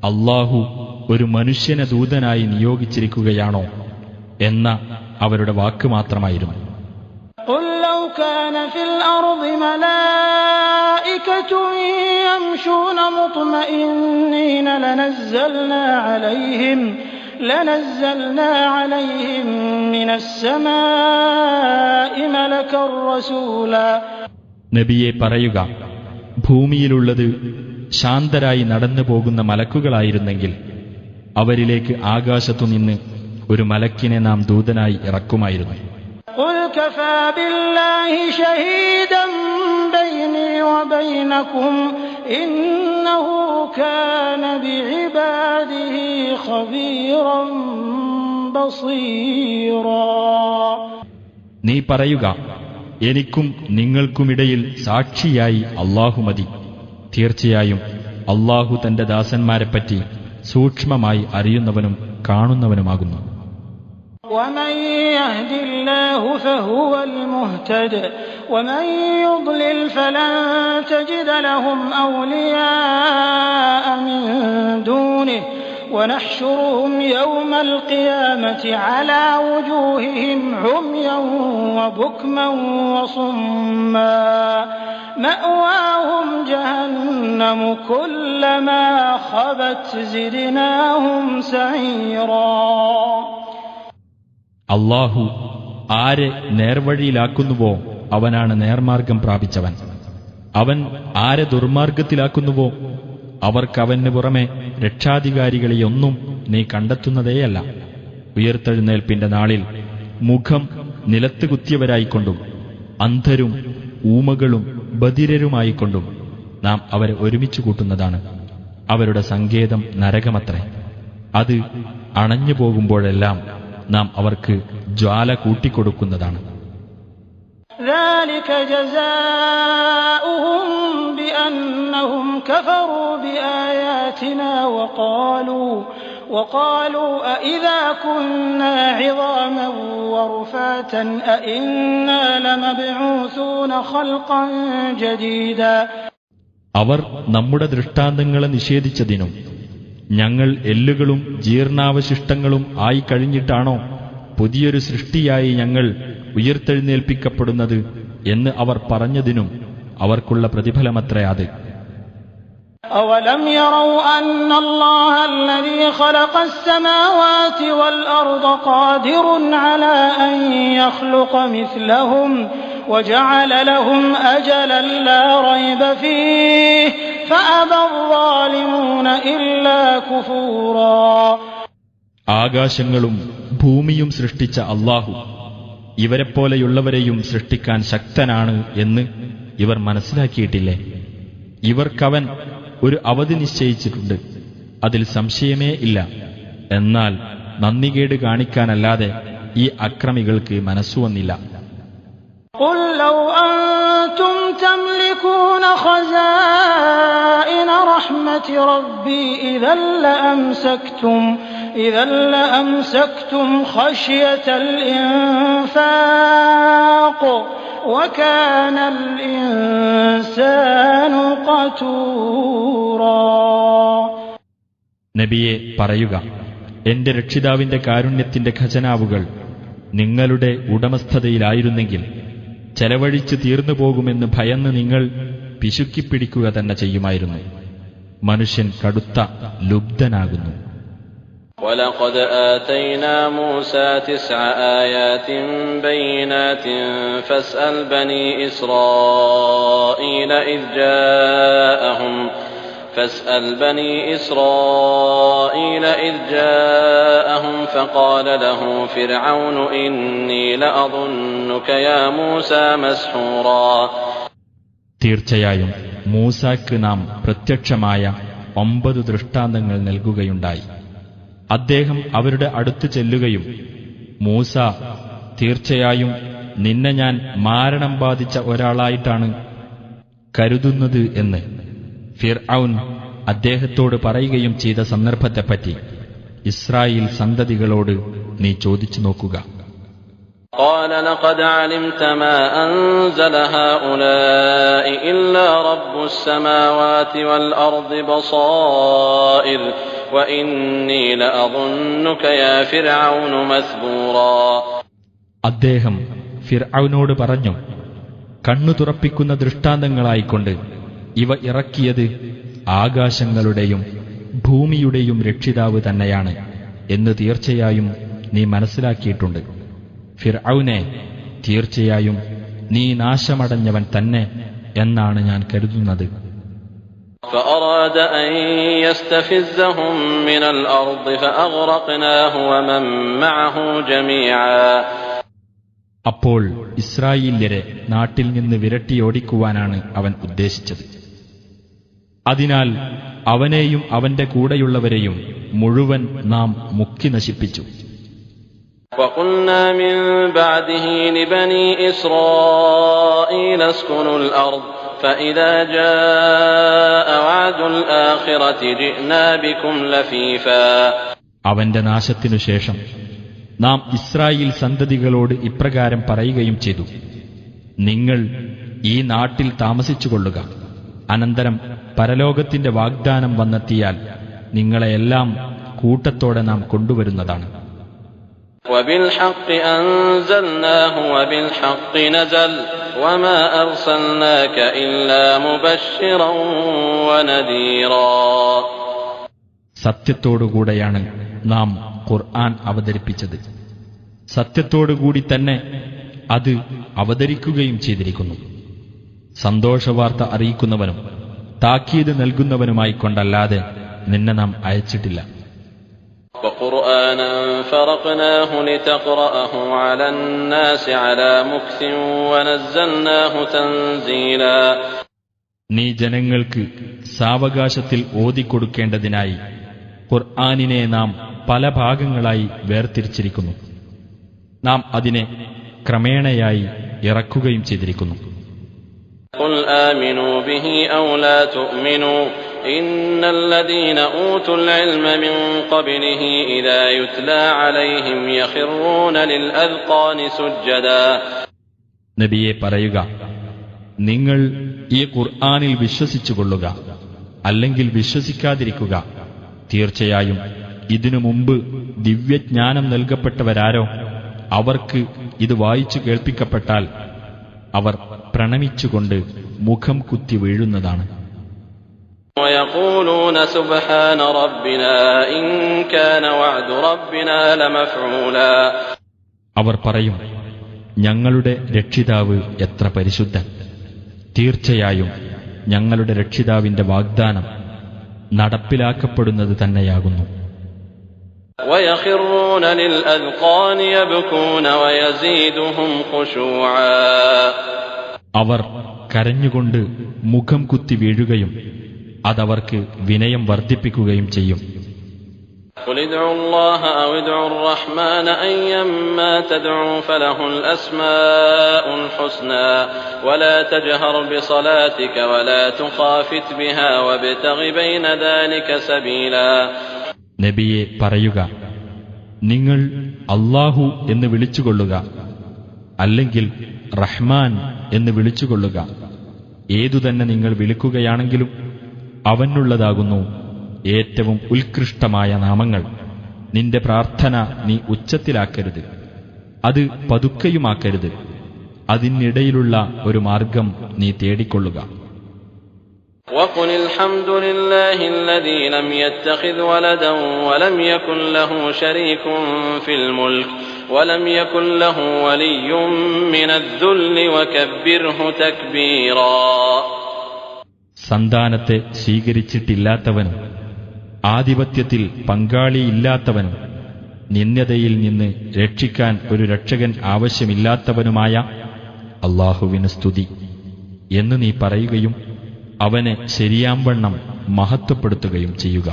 അല്ലാഹു ഒരു മനുഷ്യനെ ദൂതനായി നിയോഗിച്ചിരിക്കുകയാണോ എന്ന അവരുടെ വാക്ക് മാത്രമായിരുന്നു. قُل لَّوْ كَانَ فِي الْأَرْضِ مَلَائِكَةٌ ملائكة يمشون مطمئنين لنزلنا عليهم من السماء ملكا رسولا. നബിയെ പറയുക, ഭൂമിയിലുള്ളത് ശാന്തരായി നടന്നു പോകുന്ന മലക്കുകളായിരുന്നെങ്കിൽ അവരിലേക്ക് ആകാശത്തുനിന്ന് ഒരു മലക്കിനെ നാം ദൂതനായി ഇറക്കുമായിരുന്നു. قل كفى بالله شهيدا بيني وبينكم إنه كان بعباده خبيرا بصيرا. നീ പറയുക, എനിക്കും നിങ്ങൾക്കുമിടയിൽ സാക്ഷിയായി അല്ലാഹു മതി. തീർച്ചയായും അല്ലാഹു തന്റെ ദാസന്മാരെപ്പറ്റി സൂക്ഷ്മമായി അറിയുന്നവനും കാണുന്നവനുമാകുന്നു. ومن يهد الله فهو المهتد ومن يضلل فلن تجد لهم أولياء من دونه ونحشرهم يوم القيامة على وجوههم عميا وبكما وصما مأواهم جهنم كلما خبت زدناهم سعيرا. അല്ലാഹു ആരെ നേർവഴിയിലാക്കുന്നുവോ അവനാണ് നേർമാർഗം പ്രാപിച്ചവൻ. അവൻ ആരെ ദുർമാർഗത്തിലാക്കുന്നുവോ അവർക്കവന് പുറമെ രക്ഷാധികാരികളെയൊന്നും നീ കണ്ടെത്തുന്നതേയല്ല. ഉയർത്തെഴുന്നേൽപ്പിന്റെ നാളിൽ മുഖം നിലത്ത് കുത്തിയവരായിക്കൊണ്ടും അന്ധരും ഊമകളും ബധിരരുമായിക്കൊണ്ടും നാം അവരെ ഒരുമിച്ചു കൂട്ടുന്നതാണ്. അവരുടെ സങ്കേതം നരകമത്രേ. അത് അണഞ്ഞു പോകുമ്പോഴെല്ലാം നാം അവർക്ക് ജ്വാല കൂട്ടിക്കൊടുക്കുന്നതാണ്. ذلك جزاؤهم بأنهم كفروا بآياتنا وقالوا أإذا كنا عظاما ورفاتا أإنا لمبعوثون خلقا جديدا. അവർ നമ്മുടെ ദൃഷ്ടാന്തങ്ങളെ നിഷേധിച്ചതിനും ഞങ്ങൾ എല്ലുകളും ജീർണാവശിഷ്ടങ്ങളും ആയി കഴിഞ്ഞിട്ടാണോ പുതിയൊരു സൃഷ്ടിയായി ഞങ്ങൾ ഉയർത്തെഴുന്നേൽപ്പിക്കപ്പെടുന്നത് എന്ന് അവർ പറഞ്ഞതിനും അവർക്കുള്ള പ്രതിഫലമത്രേ അത്. أولم يروا أن الله الذي خلق السماوات والأرض قادر على أن يخلق مثلهم وجعل لهم أجلا لا ريب فيه فأبى الظالمون إلا كفورا. ആകാശങ്ങളും ഭൂമിയും സൃഷ്ടിച്ച അല്ലാഹു ഇവരെപ്പോലെയുള്ളവരെയും സൃഷ്ടിക്കാൻ ശക്തനാണ് എന്ന് ഇവർ മനസ്സിലാക്കിയിട്ടില്ലേ? ഇവർക്കവൻ ഒരു അവധി നിശ്ചയിച്ചിട്ടുണ്ട്, അതിൽ സംശയമേ ഇല്ല. എന്നാൽ നന്ദികേട് കാണിക്കാനല്ലാതെ ഈ അക്രമികൾക്ക് മനസ്സുവന്നില്ല. قل لو أنتم تملكون خزائن رحمة ربي إذا لأمسكتم خشية الإنفاق وكان الإنسان قتورا. നബിയെ പറയുക, എന്റെ രക്ഷിതാവിന്റെ കാരുണ്യത്തിന്റെ ഖജനാവുകൾ നിങ്ങളുടെ ഉടമസ്ഥതയിലായിരുന്നെങ്കിൽ ചെലവഴിച്ച് തീർന്നു പോകുമെന്ന് ഭയന്ന് നിങ്ങൾ പിശുക്കിപ്പിടിക്കുക തന്നെ ചെയ്യുമായിരുന്നു. മനുഷ്യൻ കടുത്ത ലുബ്ധനാകുന്നു. ولقد آتينا موسى 9 آيات بينات فاسأل بني إسرائيل إذ جاءهم فقال له فرعون إني لأظنك يا موسى مسحورا. തീർച്ചയായും മൂസാക്ക് നാം പ്രത്യക്ഷമായ 9 ദൃഷ്ടാന്തങ്ങൾ നൽകുകയുണ്ടായി. അദ്ദേഹം അവരുടെ അടുത്ത് ചെല്ലുകയും, മൂസ, തീർച്ചയായും നിന്നെ ഞാൻ മാരണം ബാധിച്ച ഒരാളായിട്ടാണ് കരുതുന്നത് എന്ന് ഫിർഔൻ അദ്ദേഹത്തോട് പറയുകയും ചെയ്ത സന്ദർഭത്തെപ്പറ്റി ഇസ്രായേൽ സന്തതികളോട് നീ ചോദിച്ചു നോക്കുക. قال لقد علمت ما أنزل هؤلاء إلا رب السماوات والأرض بصائر وإني لأظنك يا فرعون مثبورا. അദ്ദേഹം ഫിർഔനോട് പറഞ്ഞു, കണ്ണു തുറപ്പിക്കുന്ന ദൃഷ്ടാന്തങ്ങളായിക്കൊണ്ട് ഇവ ഇറക്കിയത് ആകാശങ്ങളുടെയും ഭൂമിയുടെയും രക്ഷിതാവ് തന്നെയാണ് എന്ന് തീർച്ചയായും നീ മനസ്സിലാക്കിയിട്ടുണ്ട്. ഫിർഔനെ, തീർച്ചയായും നീ നാശമടഞ്ഞവൻ തന്നെ എന്നാണ് ഞാൻ കരുതുന്നത്. فأراد أن يستفزهم من الأرض فأغرقناه ومن معه جميعا. അപ്പോൾ ഇസ്രായേല്യരെ നാട്ടിൽ നിന്ന് വിരട്ടിയോടിക്കുവാനാണ് അവൻ ഉദ്ദേശിച്ചത്. അതിനാൽ അവനെയും അവന്റെ കൂടെയുള്ളവരെയും മുഴുവൻ നാം മുക്കി നശിപ്പിച്ചു. وقلنا من بعده لبني إسرائيل اسكنوا الأرض فإذا جاء وعد الآخرة جئنا بكم لفيفا. അവന്റെ നാശത്തിനു ശേഷം നാം ഇസ്രായേൽ സന്തതികളോട് ഇപ്രകാരം പറയുകയും ചെയ്തു: നിങ്ങൾ ഈ നാട്ടിൽ താമസിച്ചുകൊള്ളുക. അനന്തരം പരലോകത്തിന്റെ വാഗ്ദാനം വന്നെത്തിയാൽ നിങ്ങളെയെല്ലാം കൂട്ടത്തോടെ നാം കൊണ്ടുവരുന്നതാണ്. وبالحق أنزلناه وبالحق نزل وما أرسلناك إلا مبشرا ونذيرا. സത്യത്തോടുകൂടെയാണ് നാം ഖുർആൻ അവതരിപ്പിച്ചത്. സത്യത്തോടുകൂടി തന്നെ അത് അവതരിക്കുകയും ചെയ്തിരിക്കുന്നു. സന്തോഷവാർത്ത അറിയിക്കുന്നവനും താക്കീത് നൽകുന്നവനുമായി കൊണ്ടല്ലാതെ നിന്നെ നാം അയച്ചിട്ടില്ല. وقرآنا فرقناه لتقرأه على الناس على مكث ونزلناه تنزيلا. നീ ജനങ്ങൾക്ക് സാവകാശത്തിൽ ഓതിക്കൊടുക്കേണ്ടതിനായി ഖുർആനിനെ നാം പല ഭാഗങ്ങളായി വേർതിരിച്ചിരിക്കുന്നു. നാം അതിനെ ക്രമേണയായി ഇറക്കുകയും ചെയ്തിരിക്കുന്നു. قل آمنوا به أو لا تؤمنوا إن الذين أوتوا العلم من قبله إذا يتلى عليهم يخرون للأذقان سجدا. നബിയെ പറയുക, നിങ്ങൾ ഈ ഖുർആനിൽ വിശ്വസിച്ചുകൊള്ളുക, അല്ലെങ്കിൽ വിശ്വസിക്കാതിരിക്കുക. തീർച്ചയായും ഇതിനു മുമ്പ് ദിവ്യജ്ഞാനം നൽകപ്പെട്ടവരാരോ അവർക്ക് ഇത് വായിച്ചു കേൾപ്പിക്കപ്പെട്ടാൽ അവർ പ്രണമിച്ചുകൊണ്ട് മുഖം കുത്തി വീഴുന്നതാണ്. ويقولون سبحان ربنا إن كان وعد ربنا لمفعولا. അവർ പറയും, ഞങ്ങളുടെ രക്ഷിതാവ് എത്ര പരിശുദ്ധൻ! തീർച്ചയായും ഞങ്ങളുടെ രക്ഷിതാവിന്റെ വാഗ്ദാനം നടപ്പിലാക്കപ്പെടുന്നത് തന്നെയാകുന്നു. ويخرون للأذقان يبكون ويزيدهم خشوعا. അവർ കരഞ്ഞുകൊണ്ട് മുഖം കുത്തി വീഴുകയും അതവർക്ക് വിനയം വർദ്ധിപ്പിക്കുകയും ചെയ്യും. قل ادعوا الله أو ادعوا الرحمن أيما تدعوا فله الأسماء الحسنى ولا تجهر بصلاتك ولا تخافت بها وابتغ بين ذلك سبيلا. നബിയെ പറയുക, നിങ്ങൾ അല്ലാഹു എന്ന് വിളിച്ചുകൊള്ളുക, അല്ലെങ്കിൽ റഹ്മാൻ എന്ന് വിളിച്ചുകൊള്ളുക. ഏതുതന്നെ നിങ്ങൾ വിളിക്കുകയാണെങ്കിലും അവനുള്ളതാകുന്നു ഏറ്റവും ഉത്കൃഷ്ടമായ നാമങ്ങൾ. നിന്റെ പ്രാർത്ഥന നീ ഉച്ചത്തിലാക്കരുത്, അത് പതുക്കെയുമാക്കരുത്. അതിനിടയിലുള്ള ഒരു മാർഗം നീ തേടിക്കൊള്ളുക. وقل الحمد لله الذي لم يتخذ ولدا ولم يكن له شريك في الملك ولم يكن له ولي من الذل وكبره تكبيرا. സന്താനത്തെ സ്വീകരിച്ചിട്ടില്ലാത്തവനും ആധിപത്യത്തിൽ പങ്കാളിയില്ലാത്തവനും നിന്ദ്യതയിൽ നിന്ന് രക്ഷിക്കാൻ ഒരു രക്ഷകൻ ആവശ്യമില്ലാത്തവനുമായ അല്ലാഹുവിന് സ്തുതി എന്ന് നീ പറയുകയും അവനെ ശരിയാംവണ്ണം മഹത്വപ്പെടുത്തുകയും ചെയ്യുക.